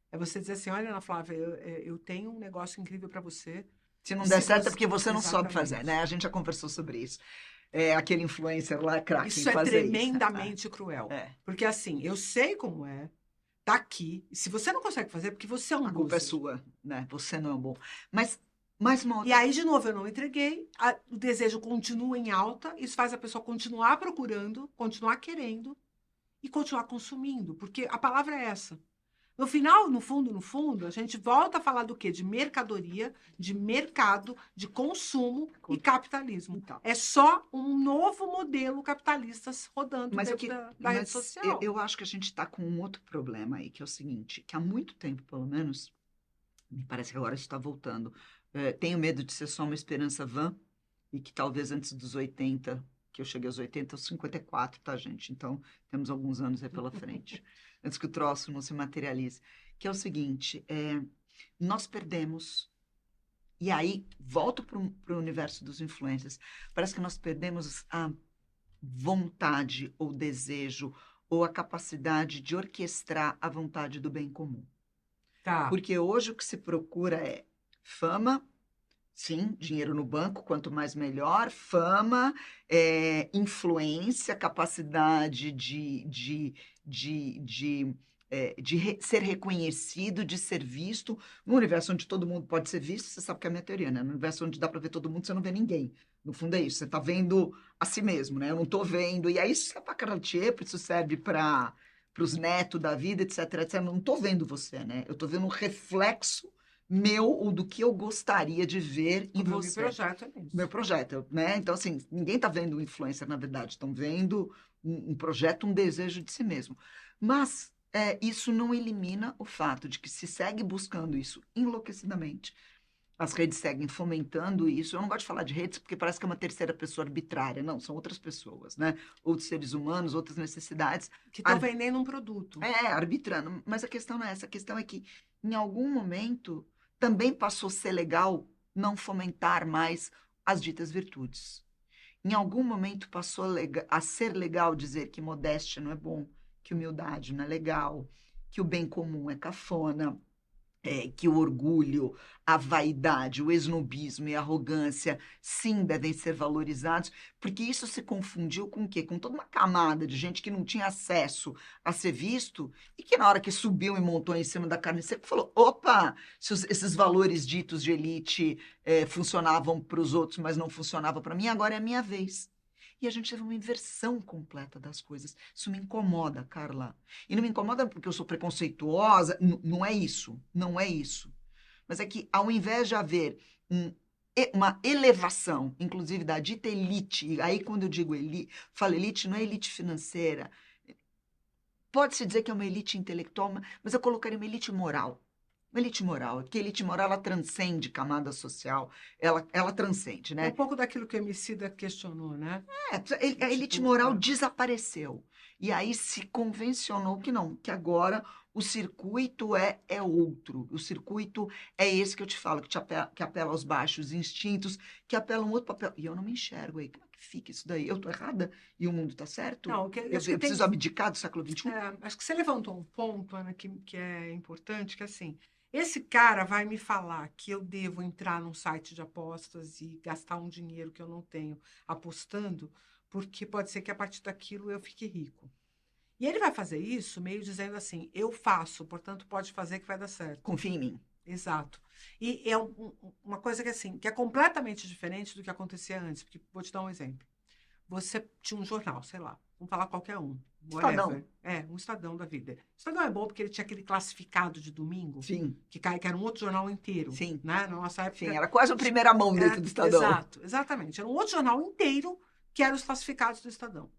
S1: é você dizer assim, olha, Ana Flávia, eu tenho um negócio incrível para você.
S2: Se não der certo é porque você não soube fazer, né? A gente já conversou sobre isso. aquele influencer lá, craque,
S1: Isso é
S2: fazer
S1: tremendamente cruel.
S2: É.
S1: Porque assim, eu sei como é, tá aqui. E se você não consegue fazer, é porque você é um
S2: A culpa é
S1: loser.
S2: sua, né? Você não é bom. Mas mais uma
S1: E
S2: outra.
S1: aí, de novo, eu não entreguei, o desejo continua em alta, isso faz a pessoa continuar procurando, continuar querendo e continuar consumindo, porque a palavra é essa. No final, no fundo, a gente volta a falar do quê? De mercadoria, de mercado, de consumo e capitalismo.
S2: Então,
S1: É só um novo modelo capitalista rodando
S2: mas
S1: dentro da rede social.
S2: eu acho que a gente está com um outro problema aí, que é o seguinte, que há muito tempo, pelo menos, me parece que agora isso está voltando. Tenho medo de ser só uma esperança vã e que talvez antes dos 80, que eu cheguei aos 80, aos 54, tá, gente? Então, temos alguns anos aí pela frente, antes que o troço não se materialize. Que é o seguinte, nós perdemos, e aí volto para o universo dos influencers, parece que nós perdemos a vontade ou desejo ou a capacidade de orquestrar a vontade do bem comum.
S1: Tá.
S2: Porque hoje o que se procura é fama, sim, dinheiro no banco, quanto mais melhor, fama, influência, capacidade de ser reconhecido, de ser visto. No universo onde todo mundo pode ser visto, você sabe que é a minha teoria, né? No universo onde dá para ver todo mundo, você não vê ninguém. No fundo é isso, você está vendo a si mesmo, né? Eu não estou vendo. E aí isso serve para Cartier, isso serve para os netos da vida, etc, etc. Eu não estou vendo você, né? Eu estou vendo um reflexo meu ou do que eu gostaria de ver em você.
S1: Meu projeto é isso.
S2: Meu projeto, né? Então, assim, ninguém está vendo o influencer, na verdade. Estão vendo um projeto, um desejo de si mesmo. Mas isso não elimina o fato de que se segue buscando isso enlouquecidamente. As redes seguem fomentando isso. Eu não gosto de falar de redes porque parece que é uma terceira pessoa arbitrária. Não, são outras pessoas, né? Outros seres humanos, outras necessidades.
S1: Que estão vendendo um produto.
S2: Arbitrando. Mas a questão não é essa. A questão é que, em algum momento, também passou a ser legal não fomentar mais as ditas virtudes. Em algum momento passou a ser legal dizer que modéstia não é bom, que humildade não é legal, que o bem comum é cafona, que o orgulho, a vaidade, o esnobismo e a arrogância, sim, devem ser valorizados, porque isso se confundiu com o quê? Com toda uma camada de gente que não tinha acesso a ser visto e que na hora que subiu e montou em cima da carne seca, falou, opa, se esses valores ditos de elite funcionavam para os outros, mas não funcionava para mim, agora é a minha vez. E a gente teve uma inversão completa das coisas. Isso me incomoda, Carla. E não me incomoda porque eu sou preconceituosa. Não é isso. Não é isso. Mas é que, ao invés de haver uma elevação, inclusive da dita elite, e aí quando eu digo elite, falo elite, não é elite financeira. Pode-se dizer que é uma elite intelectual, mas eu colocaria uma elite moral. Uma elite moral, porque a elite moral ela transcende camada social, ela transcende, né?
S1: É um pouco daquilo que o Emicida questionou, né?
S2: A elite moral desapareceu. E aí se convencionou que não, que agora o circuito é outro. O circuito é esse que eu te falo, que apela aos baixos instintos, que apela a um outro papel. E eu não me enxergo aí. Como é que fica isso daí? Eu tô errada e o mundo tá certo?
S1: Não,
S2: eu preciso abdicar do século XXI?
S1: Acho que você levantou um ponto, Ana, que é importante, que assim, esse cara vai me falar que eu devo entrar num site de apostas e gastar um dinheiro que eu não tenho apostando, porque pode ser que a partir daquilo eu fique rico. E ele vai fazer isso meio dizendo assim, eu faço, portanto pode fazer que vai dar certo.
S2: Confia em mim.
S1: Exato. E é uma coisa que assim, que é completamente diferente do que acontecia antes, porque vou te dar um exemplo. Você tinha um jornal, sei lá, vamos falar qualquer um.
S2: Estadão.
S1: Um Estadão da vida. O Estadão é bom porque ele tinha aquele classificado de domingo.
S2: Sim.
S1: Que era um outro jornal inteiro.
S2: Sim.
S1: Né? Na nossa época.
S2: Sim, era quase a primeira mão dentro do Estadão.
S1: Exato, exatamente. Era um outro jornal inteiro que eram os classificados do Estadão.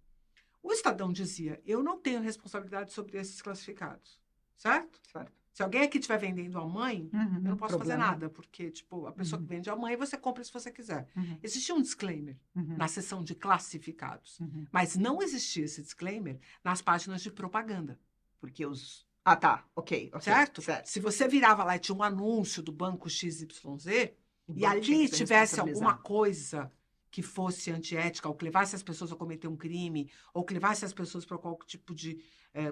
S1: O Estadão dizia, eu não tenho responsabilidade sobre esses classificados. Certo?
S2: Certo.
S1: Se alguém aqui estiver vendendo a mãe, eu não posso fazer nada, porque, tipo, a pessoa que vende a mãe, você compra se você quiser. Existia um disclaimer na seção de classificados, mas não existia esse disclaimer nas páginas de propaganda.
S2: Porque os... Ah, tá. Ok.
S1: Certo? Se você virava lá e tinha um anúncio do banco XYZ, e ali tivesse alguma coisa que fosse antiética, ou que levasse as pessoas a cometer um crime, ou que levasse as pessoas para qualquer tipo de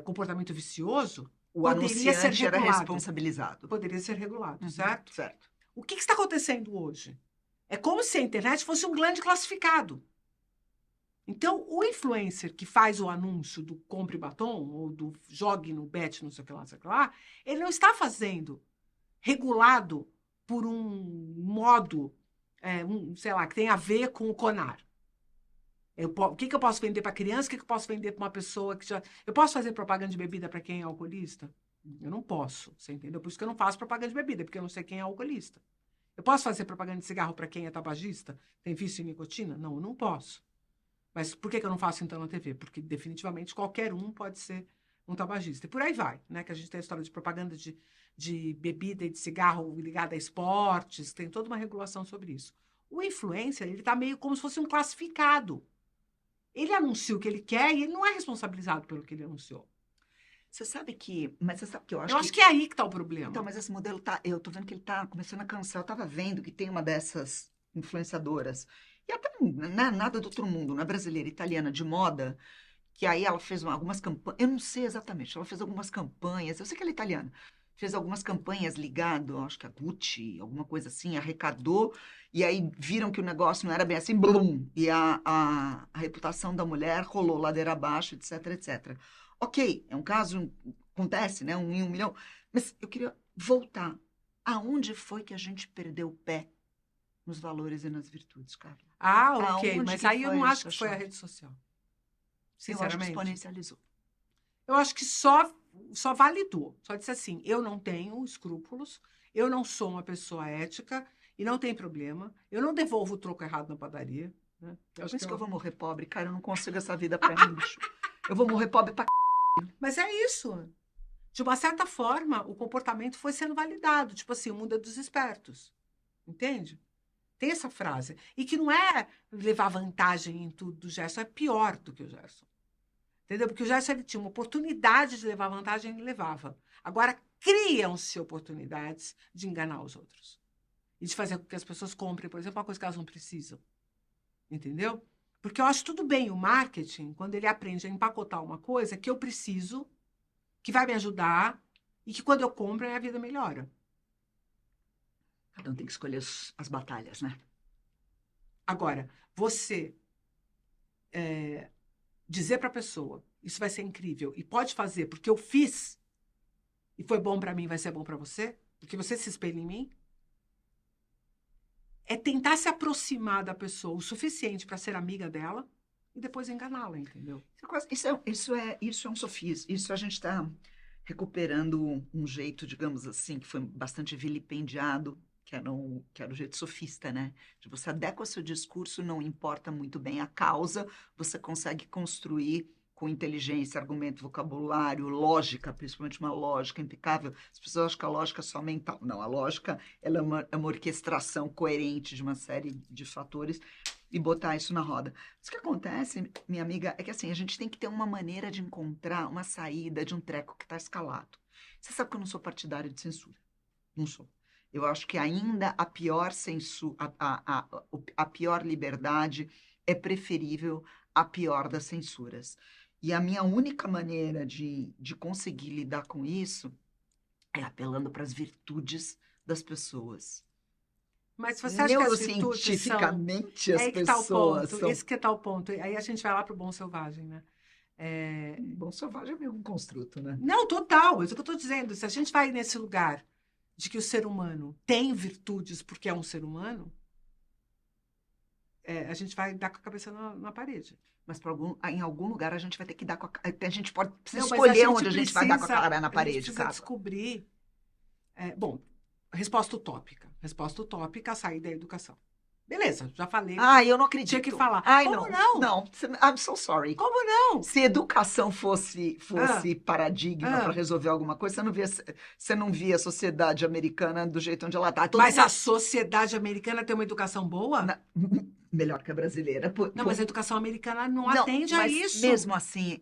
S1: comportamento vicioso,
S2: o anunciante era responsabilizado.
S1: Poderia ser regulado, certo?
S2: Certo.
S1: O que está acontecendo hoje? É como se a internet fosse um grande classificado. Então, o influencer que faz o anúncio do compre batom ou do jogue no bet, não sei o que lá, não sei o que lá, ele não está fazendo regulado por um modo, sei lá, que tem a ver com o CONAR. O que eu posso vender para criança? O que eu posso vender para uma pessoa que já... Eu posso fazer propaganda de bebida para quem é alcoolista? Eu não posso, você entendeu? Por isso que eu não faço propaganda de bebida, porque eu não sei quem é alcoolista. Eu posso fazer propaganda de cigarro para quem é tabagista? Tem vício em nicotina? Não, eu não posso. Mas por que eu não faço então na TV? Porque definitivamente qualquer um pode ser um tabagista. E por aí vai, né? Que a gente tem a história de propaganda de bebida e de cigarro ligada a esportes, tem toda uma regulação sobre isso. O influencer, ele está meio como se fosse um classificado. Ele anuncia o que ele quer e ele não é responsabilizado pelo que ele anunciou.
S2: Você sabe que eu
S1: Eu acho que é aí que está o problema.
S2: Então, mas esse modelo eu tô vendo que ele tá começando a cansar. Eu tava vendo que tem uma dessas influenciadoras, e até nada do outro mundo, não é brasileira, italiana, de moda, que aí ela fez algumas campanhas, eu não sei exatamente, ela fez algumas campanhas, eu sei que ela é italiana, fez algumas campanhas ligado, acho que a Gucci, alguma coisa assim, arrecadou, e aí viram que o negócio não era bem assim, blum, e a reputação da mulher rolou ladeira abaixo, etc, etc. Ok, é um caso, acontece, né, 1 em 1 milhão, mas eu queria voltar. Aonde foi que a gente perdeu o pé nos valores e nas virtudes, Carla?
S1: Ah, ok,
S2: Aonde
S1: mas
S2: que
S1: aí eu
S2: foi
S1: não acho
S2: essa
S1: que foi a
S2: chave?
S1: rede social.
S2: Eu acho que
S1: Sinceramente.
S2: exponencializou.
S1: Eu acho que só validou. Só disse assim, eu não tenho escrúpulos, eu não sou uma pessoa ética e não tem problema. Eu não devolvo o troco errado na padaria. Né?
S2: Por isso que eu vou morrer pobre, cara. Eu não consigo essa vida pra mim, bicho. Eu vou morrer pobre pra
S1: Mas é isso. De uma certa forma, o comportamento foi sendo validado. Tipo assim, o mundo é dos espertos. Entende? Tem essa frase. E que não é levar vantagem em tudo do Gerson, é pior do que o Gerson. Entendeu? Porque o Gerson ele tinha uma oportunidade de levar vantagem, ele levava. Agora, criam-se oportunidades de enganar os outros. E de fazer com que as pessoas comprem, por exemplo, uma coisa que elas não precisam. Entendeu? Porque eu acho tudo bem o marketing, quando ele aprende a empacotar uma coisa que eu preciso, que vai me ajudar, e que quando eu compro, a minha vida melhora.
S2: Cada um tem que escolher as batalhas, né?
S1: Agora, você dizer para a pessoa, isso vai ser incrível, e pode fazer porque eu fiz, e foi bom para mim, vai ser bom para você, porque você se espelha em mim, é tentar se aproximar da pessoa o suficiente para ser amiga dela e depois enganá-la, entendeu?
S2: Isso é um sofisma. Isso a gente está recuperando um jeito, digamos assim, que foi bastante vilipendiado, que era o jeito sofista, né? De você adequa seu discurso, não importa muito bem a causa, você consegue construir com inteligência, argumento, vocabulário, lógica, principalmente uma lógica impecável. As pessoas acham que a lógica é só mental. Não, a lógica ela é uma orquestração coerente de uma série de fatores e botar isso na roda. Mas o que acontece, minha amiga, é que assim, a gente tem que ter uma maneira de encontrar uma saída de um treco que está escalado. Você sabe que eu não sou partidária de censura. Não sou. Eu acho que ainda a pior censura, a pior liberdade é preferível à pior das censuras. E a minha única maneira de conseguir lidar com isso é apelando para as virtudes das pessoas.
S1: Mas você acha que as virtudes são...
S2: Neurocientificamente, as
S1: É aí que tá o
S2: pessoas
S1: ponto.
S2: são...
S1: Esse que tá o ponto. Aí a gente vai lá pro bom selvagem, né?
S2: Bom selvagem é meio um construto, né?
S1: Não, total. É isso que eu tô dizendo. Se a gente vai nesse lugar de que o ser humano tem virtudes porque é um ser humano, a gente vai dar com a cabeça na parede.
S2: Mas em algum lugar a gente vai ter que dar com a... A gente precisa
S1: Não,
S2: escolher onde a gente vai dar com a cara na
S1: A gente
S2: parede,
S1: precisa
S2: cara.
S1: descobrir... bom, resposta utópica. Resposta utópica, sair da educação. Beleza, já falei.
S2: Eu não acredito.
S1: Tinha que falar.
S2: Ai,
S1: Como não?
S2: Não, I'm so sorry.
S1: Como não?
S2: Se educação fosse paradigma para resolver alguma coisa, você não via a sociedade americana do jeito onde ela está.
S1: Mas a sociedade americana tem uma educação boa?
S2: Melhor que a brasileira.
S1: Não, mas a educação americana não atende a isso.
S2: Mesmo assim,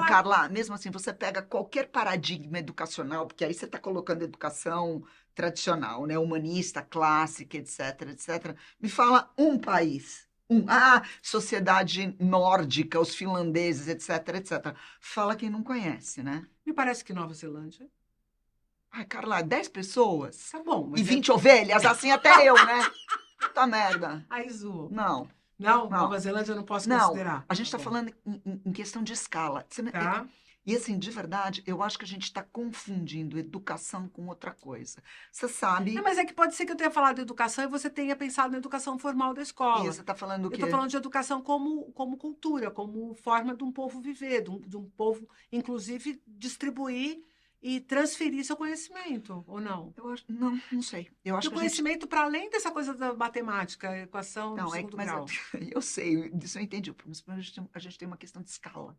S2: Carla, mesmo assim, você pega qualquer paradigma educacional, porque aí você está colocando educação tradicional, né? Humanista, clássica, etc, etc. Me fala um país. Sociedade nórdica, os finlandeses, etc, etc. Fala quem não conhece, né?
S1: Me parece que Nova Zelândia.
S2: Ai, Carla, 10 pessoas?
S1: Tá bom. Mas
S2: e 20 ovelhas? Assim até eu, né? Puta merda.
S1: Aí zoou.
S2: Não.
S1: Não,
S2: Não.
S1: Nova Zelândia eu não posso
S2: Não,
S1: considerar.
S2: a gente está
S1: bom.
S2: falando em questão de escala.
S1: Tá.
S2: E assim, de verdade, eu acho que a gente está confundindo educação com outra coisa. Você sabe,
S1: Não, mas é que pode ser que eu tenha falado de educação e você tenha pensado na educação formal da
S2: e
S1: escola.
S2: você está falando o
S1: Eu
S2: quê?
S1: estou falando de educação como cultura, como forma de um povo viver, de um povo, inclusive, distribuir e transferir seu conhecimento, ou não?
S2: Eu acho, não sei. Eu
S1: E
S2: acho
S1: o
S2: que a gente.
S1: conhecimento, para além dessa coisa da matemática, equação do
S2: Não,
S1: segundo
S2: mas
S1: grau.
S2: eu sei, disso eu entendi. Mas a gente tem uma questão de escala.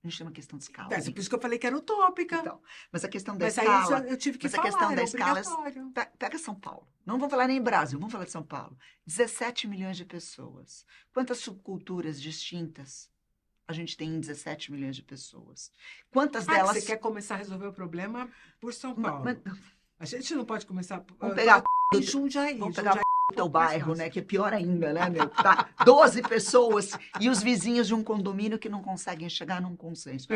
S2: A gente tem uma questão de escala.
S1: É por isso que eu falei que era utópica.
S2: Então, mas a questão da
S1: Mas aí
S2: escala.
S1: eu tive que
S2: Mas a
S1: falar,
S2: questão
S1: era
S2: da escala.
S1: obrigatório.
S2: Pega São Paulo. Não vamos falar nem Brasil, vamos falar de São Paulo. 17 milhões de pessoas. Quantas subculturas distintas a gente tem em 17 milhões de pessoas? Quantas delas.
S1: Você quer começar a resolver o problema por São
S2: Ma-
S1: Paulo.
S2: ma-
S1: A gente não pode começar...
S2: Vamos pegar
S1: Em Jundiaí.
S2: Vamos pegar o teu
S1: pouco mais
S2: bairro,
S1: fácil.
S2: né? Que é pior ainda, né, meu? Tá 12 pessoas e os vizinhos de um condomínio que não conseguem chegar num consenso.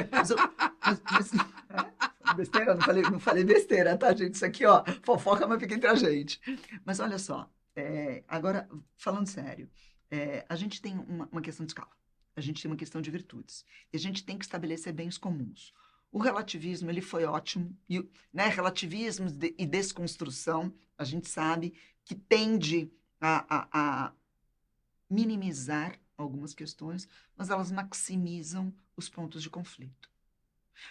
S2: Besteira? Não falei besteira, tá, gente? Isso aqui, ó, fofoca, mas fica entre a gente. Mas olha só, agora, falando sério, a gente tem uma questão de escala. A gente tem uma questão de virtudes. E a gente tem que estabelecer bens comuns. O relativismo, ele foi ótimo. E, né, relativismo e desconstrução, a gente sabe que tende a minimizar algumas questões, mas elas maximizam os pontos de conflito.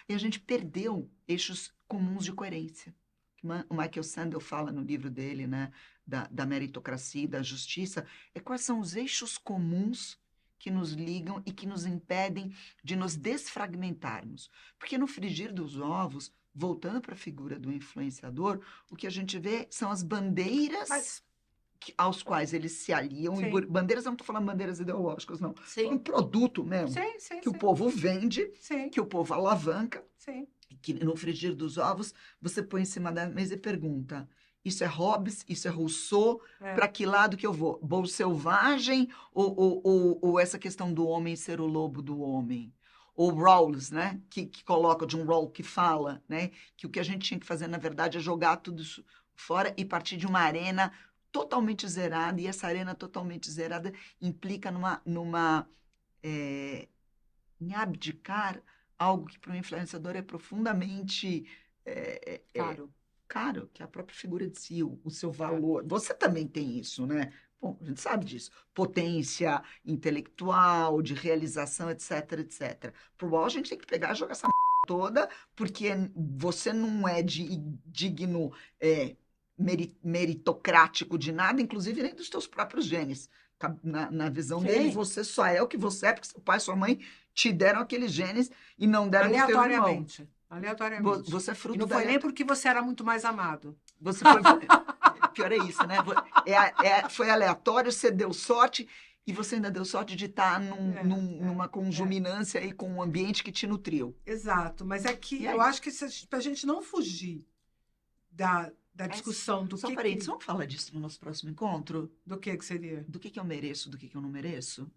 S2: E a gente perdeu eixos comuns de coerência. O Michael Sandel fala no livro dele, né, da meritocracia e da justiça, quais são os eixos comuns que nos ligam e que nos impedem de nos desfragmentarmos. Porque no frigir dos ovos, voltando para a figura do influenciador, o que a gente vê são as bandeiras aos quais eles se aliam.
S1: Sim.
S2: E bandeiras, eu não estou falando bandeiras ideológicas, não.
S1: Sim.
S2: Um produto mesmo,
S1: Sim.
S2: que o povo vende,
S1: Sim.
S2: que o povo alavanca,
S1: Sim.
S2: que no frigir dos ovos você põe em cima da mesa e pergunta: isso é Hobbes, isso é Rousseau, para que lado que eu vou? Vou selvagem ou essa questão do homem ser o lobo do homem? Ou Rawls, né? Que coloca, John Rawls, que fala, né? Que o que a gente tinha que fazer, na verdade, é jogar tudo isso fora e partir de uma arena totalmente zerada, e essa arena totalmente zerada implica em abdicar algo que para o influenciador é profundamente caro, que é a própria figura de si, o seu valor. Você também tem isso, né? Bom, a gente sabe disso. Potência intelectual, de realização, etc, etc. Por a gente tem que pegar e jogar essa toda, porque você não é digno, meritocrático de nada, inclusive nem dos teus próprios genes. Na visão dele, você só é o que você é, porque seu pai e sua mãe te deram aqueles genes e não deram os teus irmãos.
S1: Aleatoriamente.
S2: Você é fruto
S1: E não foi nem porque você era muito mais amado.
S2: Você foi... Pior é isso, né? Foi aleatório, você deu sorte e você ainda deu sorte de estar numa conjuminância aí com um ambiente que te nutriu.
S1: Exato, mas é que eu acho que para a gente não fugir da discussão do que...
S2: Parentes, vamos falar disso no nosso próximo encontro?
S1: Do que seria?
S2: Do que eu mereço, do que eu não mereço?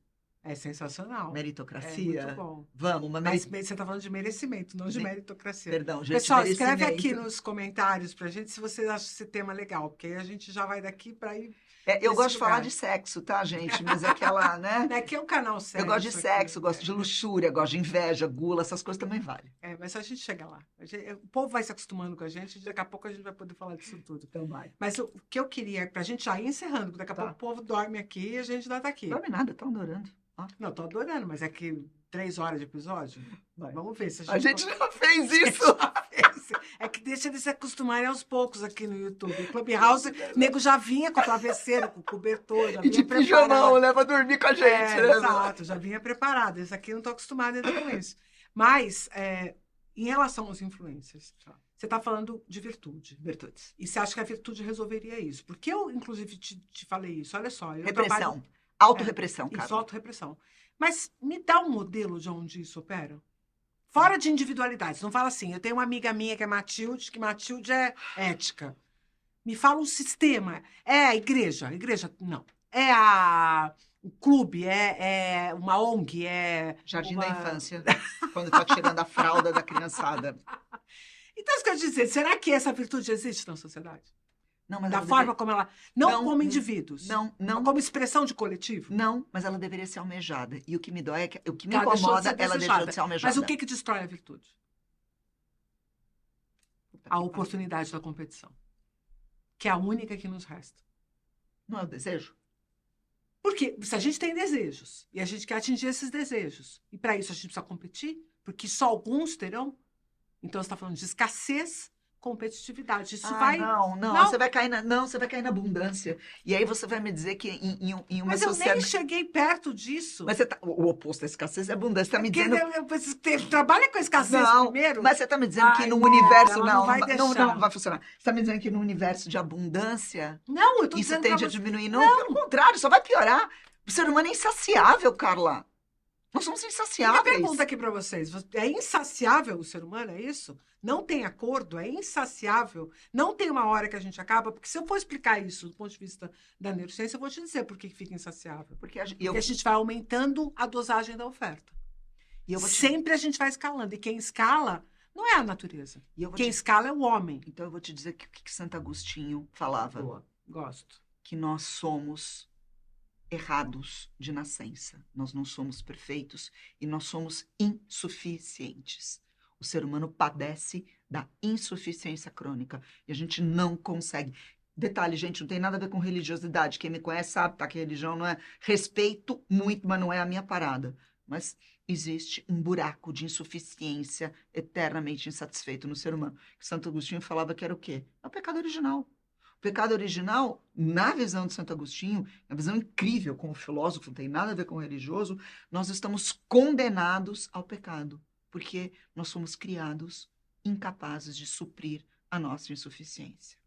S1: É sensacional.
S2: Meritocracia.
S1: É muito bom.
S2: Vamos,
S1: Mas você está falando de merecimento, não de meritocracia.
S2: Perdão, gente.
S1: Pessoal, escreve aqui nos comentários pra gente se vocês acham esse tema legal, porque aí a gente já vai daqui para ir.
S2: Eu gosto de falar de sexo, tá, gente? Mas é aquela, né?
S1: Aqui é um canal sério.
S2: Eu gosto de sexo, gosto de luxúria, gosto de inveja, gula, essas coisas também valem.
S1: Mas a gente chega lá. O povo vai se acostumando com a gente, daqui a pouco a gente vai poder falar disso tudo.
S2: Então vai.
S1: Mas o que eu queria, pra gente já ir encerrando, porque daqui a pouco o povo dorme aqui e a gente ainda tá aqui.
S2: Dorme nada, estão adorando.
S1: Não, tô adorando, mas é que 3 horas de episódio?
S2: Vai.
S1: Vamos ver se
S2: a gente já fez isso.
S1: É que deixa eles se acostumarem aos poucos aqui no YouTube. O Clubhouse, o nego já vinha com o travesseiro, com o cobertor, já vinha
S2: de pijamão, né? Pra dormir com a gente, né?
S1: Exato, já vinha preparado. Esse aqui eu não tô acostumada ainda com isso. Mas, em relação aos influencers, você tá falando de virtude.
S2: Virtudes.
S1: E você acha que a virtude resolveria isso? Porque eu, inclusive, te falei isso. Olha só.
S2: Repressão. Autorrepressão, cara.
S1: Isso, autorrepressão. Mas me dá um modelo de onde isso opera? Fora de individualidades. Não fala assim, eu tenho uma amiga minha que é Matilde, que Matilde é ética. Me fala um sistema. É a igreja. Igreja, não. É o clube, é uma ONG, é...
S2: Jardim da infância. Quando tá tirando a fralda da criançada.
S1: Então, isso que eu dizer, será que essa virtude existe na sociedade?
S2: Não, mas
S1: Da
S2: ela
S1: forma como ela... Não,
S2: Não,
S1: como indivíduos.
S2: não,
S1: Como expressão de coletivo.
S2: não, mas ela deveria ser almejada. E o que me dói é que o que me
S1: Ela deixou de
S2: incomoda,
S1: ser
S2: ela
S1: desejada.
S2: deixou de ser almejada.
S1: Mas o que destrói a virtude?
S2: Puta
S1: A
S2: que
S1: oportunidade da competição. Que é a única que nos resta.
S2: pariu. Não é o desejo?
S1: Porque se a gente tem desejos e a gente quer atingir esses desejos, e para isso a gente precisa competir, porque só alguns terão, então você está falando de escassez, competitividade. Isso vai.
S2: Não,
S1: Não.
S2: você vai cair você vai cair na abundância. E aí você vai me dizer que em uma
S1: Mas eu nem
S2: sociedade...
S1: cheguei perto disso.
S2: Mas o oposto da escassez é abundância. Você está me
S1: Porque
S2: dizendo...
S1: trabalha com a escassez
S2: Não,
S1: primeiro.
S2: mas você está me dizendo que
S1: Ai,
S2: no
S1: merda,
S2: universo...
S1: ela
S2: Não,
S1: não vai deixar.
S2: não vai funcionar. Você está me dizendo que no universo de abundância,
S1: Não, eu tô
S2: isso
S1: dizendo
S2: tende
S1: pra
S2: a
S1: você.
S2: diminuir? Não, pelo contrário, só vai piorar. O ser humano é insaciável, Carla. Nós somos
S1: Minha
S2: insaciáveis.
S1: pergunta aqui para vocês: é insaciável o ser humano, é isso? Não tem acordo, é insaciável, não tem uma hora que a gente acaba, porque se eu for explicar isso do ponto de vista da neurociência, eu vou te dizer por que fica insaciável.
S2: Porque
S1: Porque a gente vai aumentando a dosagem da oferta. Sempre a gente vai escalando. E quem escala não é a natureza. Quem escala é o homem.
S2: Então eu vou te dizer o que Santo Agostinho falava.
S1: Boa, gosto.
S2: Que nós somos errados de nascença. Nós não somos perfeitos e nós somos insuficientes. O ser humano padece da insuficiência crônica e a gente não consegue. Detalhe, gente, não tem nada a ver com religiosidade. Quem me conhece sabe, tá, que religião não é... Respeito muito, mas não é a minha parada. Mas existe um buraco de insuficiência eternamente insatisfeito no ser humano. Santo Agostinho falava que era o quê? É o pecado original. O pecado original, na visão de Santo Agostinho, uma visão incrível como filósofo, não tem nada a ver com religioso, nós estamos condenados ao pecado, porque nós somos criados incapazes de suprir a nossa insuficiência.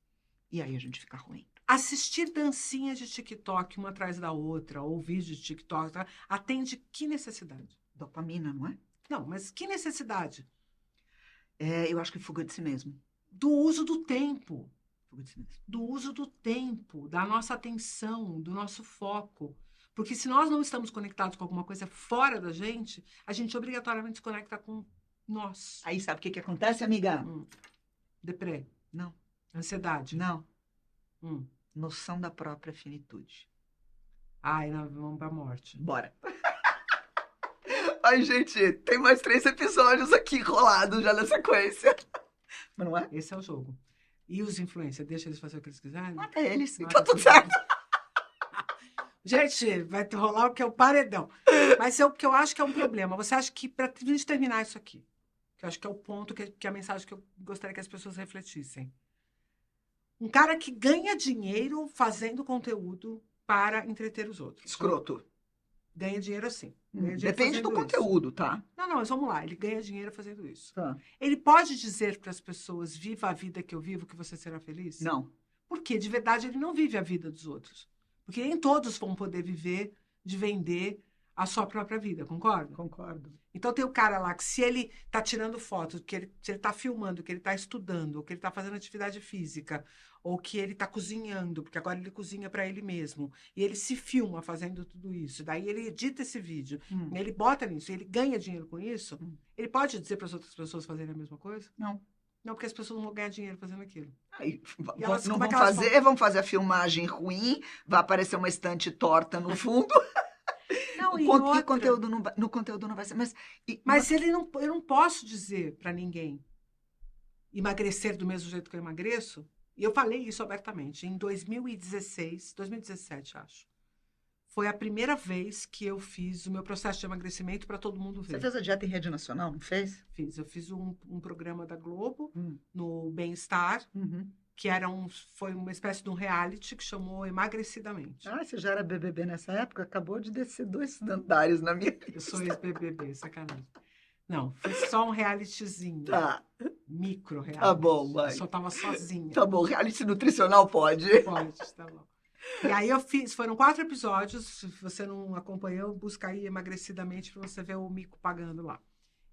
S2: E aí a gente fica ruim.
S1: Assistir dancinhas de TikTok uma atrás da outra, ou vídeos de TikTok, atende que necessidade?
S2: Dopamina, não é?
S1: Não, mas que necessidade?
S2: Eu acho que fuga de si mesmo.
S1: Do uso do tempo.
S2: Fuga de si mesmo.
S1: Do uso do tempo, da nossa atenção, do nosso foco. Porque se nós não estamos conectados com alguma coisa fora da gente, a gente obrigatoriamente se conecta com nós.
S2: Aí sabe o que acontece, amiga?
S1: Deprê.
S2: Não.
S1: Ansiedade.
S2: Não. Noção da própria finitude.
S1: Ai, nós vamos pra morte.
S2: Bora. Ai, gente, tem mais 3 episódios aqui rolados já na sequência. Mas não é?
S1: Esse é o jogo. E os influencers, deixa eles fazer o que eles quiserem?
S2: Mata eles, tá tudo certo.
S1: Gente, vai rolar o que é o paredão. Mas é o que eu acho que é um problema. Você acha que, para a gente terminar isso aqui, que eu acho que é o ponto, que é a mensagem que eu gostaria que as pessoas refletissem. Um cara que ganha dinheiro fazendo conteúdo para entreter os outros.
S2: Escroto.
S1: Ganha dinheiro assim.
S2: Depende do conteúdo, tá?
S1: Não, mas vamos lá. Ele ganha dinheiro fazendo isso.
S2: Tá.
S1: Ele pode dizer para as pessoas, viva a vida que eu vivo, que você será feliz?
S2: Não.
S1: Porque, de verdade, ele não vive a vida dos outros. Porque nem todos vão poder viver de vender a sua própria vida, concorda?
S2: Concordo.
S1: Então tem o cara lá que se ele está tirando fotos, se ele está filmando, que ele está estudando, ou que ele está fazendo atividade física, ou que ele está cozinhando, porque agora ele cozinha para ele mesmo, e ele se filma fazendo tudo isso, daí ele edita esse vídeo, ele bota nisso, ele ganha dinheiro com isso, ele pode dizer para as outras pessoas fazerem a mesma coisa?
S2: Não.
S1: Não, porque as pessoas não vão ganhar dinheiro fazendo aquilo.
S2: Aí,
S1: elas,
S2: não vão fazer, vão fazer a filmagem ruim, vai aparecer uma estante torta no fundo.
S1: Não,
S2: o conteúdo no conteúdo não vai ser.
S1: Mas eu não posso dizer para ninguém emagrecer do mesmo jeito que eu emagreço. E eu falei isso abertamente. Em 2017, acho. Foi a primeira vez que eu fiz o meu processo de emagrecimento para todo mundo ver.
S2: Você fez a dieta em rede nacional, não fez?
S1: Fiz. Eu fiz um programa da Globo, no Bem-Estar, que foi uma espécie de um reality que chamou Emagrecidamente.
S2: Ah, você já era BBB nessa época? Acabou de descer 2 andares na minha lista.
S1: Eu sou ex-BBB, sacanagem. Não, foi só um realityzinho.
S2: Tá.
S1: Micro reality.
S2: Tá bom, vai.
S1: Eu só tava sozinha.
S2: Tá bom, reality nutricional pode?
S1: Pode, tá bom. E aí eu fiz, foram 4 episódios, se você não acompanhou, busca aí Emagrecidamente para você ver o mico pagando lá.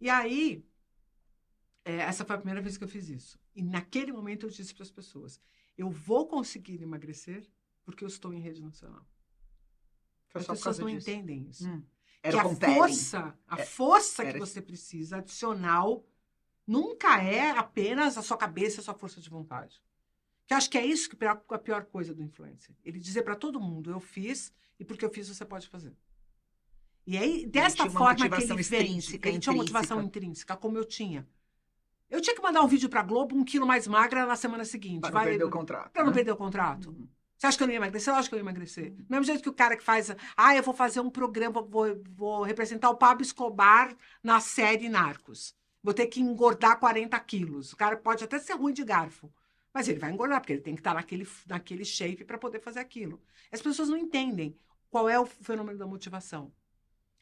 S1: E aí, essa foi a primeira vez que eu fiz isso. E naquele momento eu disse para as pessoas, eu vou conseguir emagrecer porque eu estou em rede nacional. As pessoas não entendem isso.
S2: Era
S1: que a força que você precisa, adicional, nunca é apenas a sua cabeça e a sua força de vontade. Que eu acho que é isso que é a pior coisa do influencer. Ele dizer para todo mundo, eu fiz, e porque eu fiz, você pode fazer. E aí, desta forma que ele vende, ele tinha uma motivação intrínseca, como eu tinha. Eu tinha que mandar um vídeo pra Globo 1 quilo mais magra na semana seguinte.
S2: Para não perder o contrato.
S1: Pra não perder o contrato. Você acha que eu não ia emagrecer? Lógico que eu ia emagrecer. Do mesmo jeito que o cara que faz... eu vou fazer um programa, vou representar o Pablo Escobar na série Narcos. Vou ter que engordar 40 quilos. O cara pode até ser ruim de garfo. Mas ele vai engordar, porque ele tem que estar naquele shape para poder fazer aquilo. As pessoas não entendem qual é o fenômeno da motivação.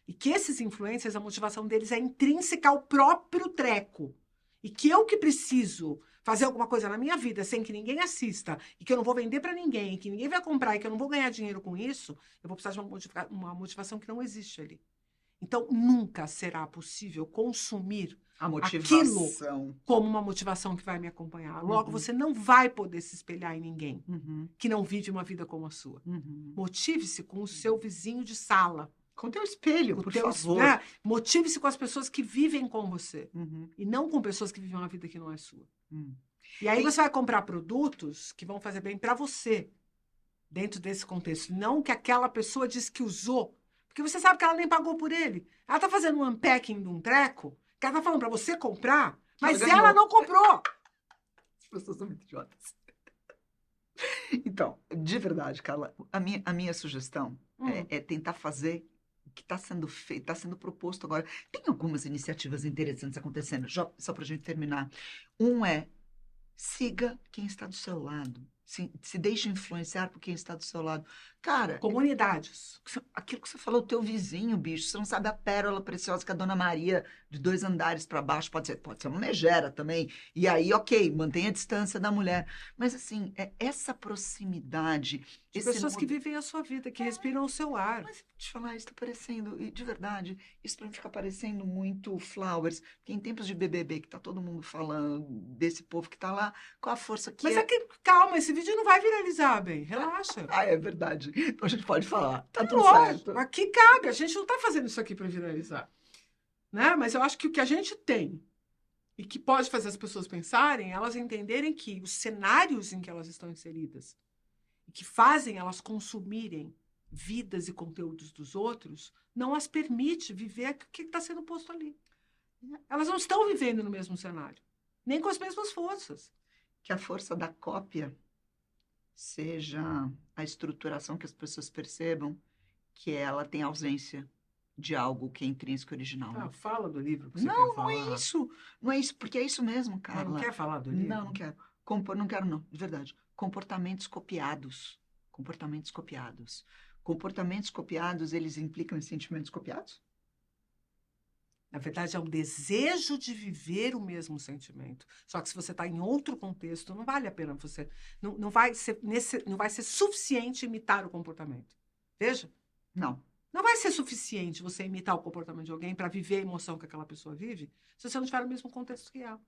S1: E que esses influencers, a motivação deles é intrínseca ao próprio treco. E que eu que preciso fazer alguma coisa na minha vida sem que ninguém assista, e que eu não vou vender para ninguém, que ninguém vai comprar, e que eu não vou ganhar dinheiro com isso, eu vou precisar de uma motivação que não existe ali. Então, nunca será possível consumir aquilo como uma motivação que vai me acompanhar. Logo, você não vai poder se espelhar em ninguém que não vive uma vida como a sua. Motive-se com o seu vizinho de sala.
S2: Com o teu espelho, por favor.
S1: Motive-se com as pessoas que vivem com você. E não com pessoas que vivem uma vida que não é sua. E aí você vai comprar produtos que vão fazer bem para você, dentro desse contexto. Não que aquela pessoa diz que usou. Porque você sabe que ela nem pagou por ele. Ela tá fazendo um unpacking de um treco, que ela tá falando para você comprar, mas ela não comprou.
S2: As pessoas são muito idiotas. Então, de verdade, Carla, a minha sugestão é tentar fazer o que está sendo feito, está sendo proposto agora. Tem algumas iniciativas interessantes acontecendo, só para a gente terminar. Siga quem está do seu lado. Se deixe influenciar por quem está do seu lado. Cara...
S1: Comunidades.
S2: Aquilo que você falou, o teu vizinho, bicho. Você não sabe a pérola preciosa que a Dona Maria, de 2 andares para baixo, pode ser uma megera também. E aí, ok, mantenha a distância da mulher. Mas, assim, essa proximidade...
S1: Pessoas que vivem a sua vida, que respiram o seu ar.
S2: Mas, te falar, isso está parecendo... E, de verdade, isso para mim fica parecendo muito Flowers. Porque em tempos de BBB, que tá todo mundo falando desse povo que tá lá, com a força que
S1: Mas calma, esse vídeo não vai viralizar, bem. Relaxa.
S2: É verdade. Então a gente pode falar. Tá tudo
S1: lógico,
S2: certo.
S1: Aqui cabe. A gente não tá fazendo isso aqui para viralizar. Né? Mas eu acho que o que a gente tem e que pode fazer as pessoas pensarem, elas entenderem que os cenários em que elas estão inseridas e que fazem elas consumirem vidas e conteúdos dos outros, não as permite viver o que está sendo posto ali. Elas não estão vivendo no mesmo cenário, nem com as mesmas forças.
S2: Que a força da cópia seja a estruturação que as pessoas percebam que ela tem ausência de algo que é intrínseco e original.
S1: Fala do livro que você
S2: não,
S1: quer falar.
S2: Não é isso. Não é isso, porque é isso mesmo, Carla.
S1: Não quer falar do livro?
S2: Não quero. Não quero, não. De verdade. Comportamentos copiados. Comportamentos copiados. Comportamentos copiados, eles implicam em sentimentos copiados?
S1: Na verdade, é o desejo de viver o mesmo sentimento. Só que se você está em outro contexto, não vale a pena você... Não vai ser suficiente imitar o comportamento. Veja?
S2: Não.
S1: Não vai ser suficiente você imitar o comportamento de alguém para viver a emoção que aquela pessoa vive, se você não estiver no mesmo contexto que ela.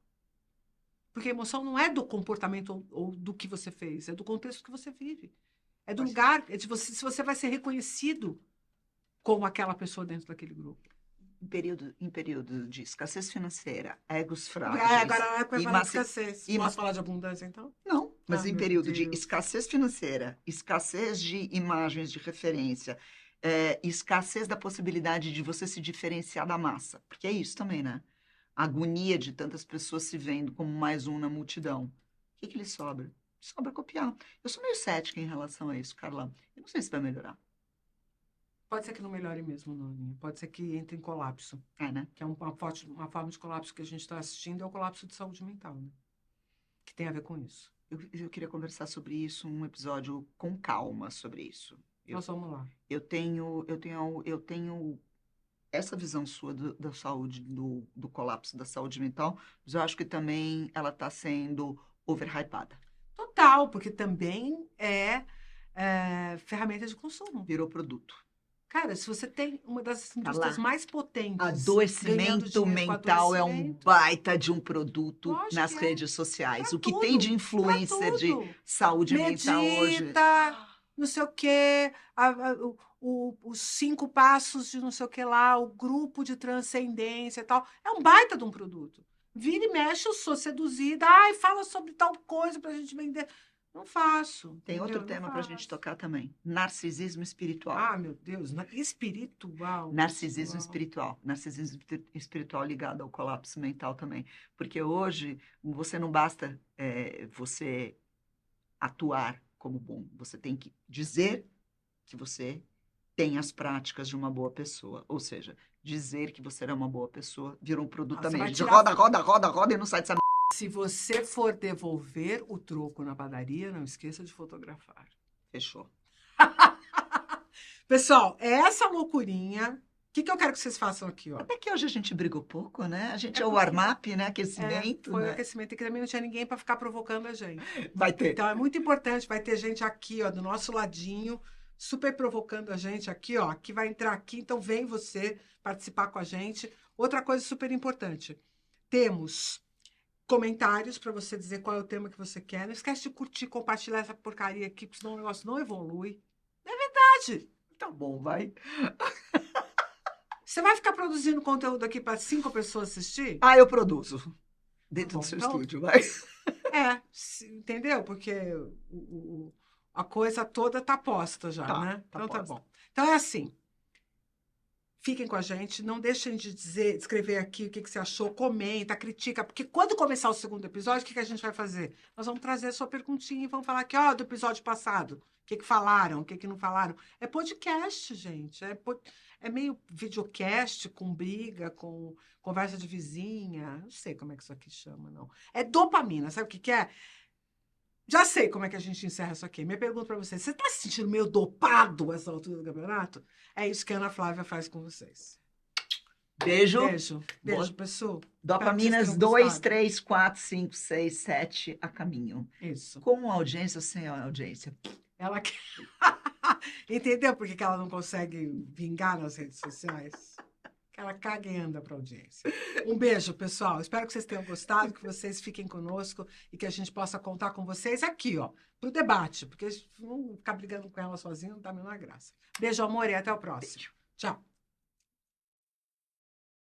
S1: Porque a emoção não é do comportamento ou do que você fez, é do contexto que você vive. É do lugar, se você vai ser reconhecido como aquela pessoa dentro daquele grupo.
S2: Em período de escassez financeira, egos frágeis...
S1: Agora não é para falar de escassez. Posso falar de abundância, então?
S2: Não, mas em período de escassez financeira, escassez de imagens de referência, escassez da possibilidade de você se diferenciar da massa. Porque é isso também, né? A agonia de tantas pessoas se vendo como mais um na multidão. O que lhe sobra? Sobra copiar. Eu sou meio cética em relação a isso, Carla. Eu não sei se vai melhorar.
S1: Pode ser que não melhore mesmo, Noninha. Pode ser que entre em colapso.
S2: Né?
S1: Que é uma forma de colapso que a gente está assistindo, é o colapso de saúde mental, né? Que tem a ver com isso.
S2: Eu queria conversar sobre isso, um episódio com calma sobre isso.
S1: Nós vamos lá.
S2: Eu tenho essa visão sua da saúde, do colapso da saúde mental, mas eu acho que também ela está sendo overhypada.
S1: Total, porque também é ferramenta de consumo.
S2: Virou produto.
S1: Cara, se você tem uma das indústrias mais potentes...
S2: Adoecimento mental é um baita de um produto nas redes sociais. O que tem de influencer de saúde mental hoje...
S1: Medita, não sei o quê, os 5 passos de não sei o que lá, o grupo de transcendência e tal. É um baita de um produto. Vira e mexe, eu sou seduzida. Fala sobre tal coisa pra gente vender. Não faço.
S2: Tem outro
S1: entendeu?
S2: tema
S1: Não
S2: para a gente
S1: faço.
S2: tocar também. Narcisismo espiritual.
S1: Ah, meu Deus, espiritual.
S2: Narcisismo
S1: pessoal.
S2: espiritual. Narcisismo espiritual ligado ao colapso mental também. Porque hoje você não basta você atuar como bom. Você tem que dizer que você tem as práticas de uma boa pessoa. Ou seja, dizer que você é uma boa pessoa virou um produto
S1: Você
S2: também. A
S1: vai
S2: gente
S1: tirar.
S2: roda, roda, roda, roda e não sai dessa
S1: Se você for devolver o troco na padaria, não esqueça de fotografar.
S2: Fechou.
S1: Pessoal, é essa loucurinha. O que eu quero que vocês façam aqui, ó?
S2: Até que hoje a gente brigou pouco, né? A gente é o
S1: porque
S2: warm-up, né? Aquecimento,
S1: foi o
S2: né?
S1: aquecimento, e que também não tinha ninguém para ficar provocando a gente.
S2: Vai ter.
S1: Então é muito importante, vai ter gente aqui, ó, do nosso ladinho, super provocando a gente aqui, ó, que vai entrar aqui, então vem você participar com a gente. Outra coisa super importante, temos comentários para você dizer qual é o tema que você quer. Não esquece de curtir, compartilhar essa porcaria aqui, porque senão o negócio não evolui. É verdade.
S2: Tá bom, vai.
S1: Você vai ficar produzindo conteúdo aqui para 5 pessoas assistir?
S2: Ah, eu produzo. Dentro
S1: Bom,
S2: do seu
S1: então,
S2: estúdio, vai.
S1: entendeu? Porque a coisa toda tá posta já,
S2: Tá,
S1: né?
S2: tá
S1: Então tá
S2: posta.
S1: bom. Então é assim. Fiquem com a gente, não deixem de escrever aqui o que você achou, comenta, critica, porque quando começar o segundo episódio, o que a gente vai fazer? Nós vamos trazer a sua perguntinha e vamos falar aqui, ó, do episódio passado. O que falaram, o que não falaram. É podcast, gente. É meio videocast com briga, com conversa de vizinha. Não sei como é que isso aqui chama, não. É dopamina, sabe o que é? Já sei como é que a gente encerra isso aqui. Minha pergunta para você: você está se sentindo meio dopado essa altura do campeonato? É isso que a Ana Flávia faz com vocês.
S2: Beijo.
S1: Beijo, pessoal.
S2: Dopaminas 2, 3, 4, 5, 6, 7 a caminho.
S1: Isso.
S2: Com audiência ou sem audiência?
S1: Ela quer. Entendeu por que ela não consegue vingar nas redes sociais? Que ela caga e anda para audiência. Um beijo, pessoal. Espero que vocês tenham gostado, que vocês fiquem conosco e que a gente possa contar com vocês aqui, ó, pro debate, porque não ficar brigando com ela sozinha não dá a menor graça. Beijo, amor, e até o próximo. Beijo. Tchau.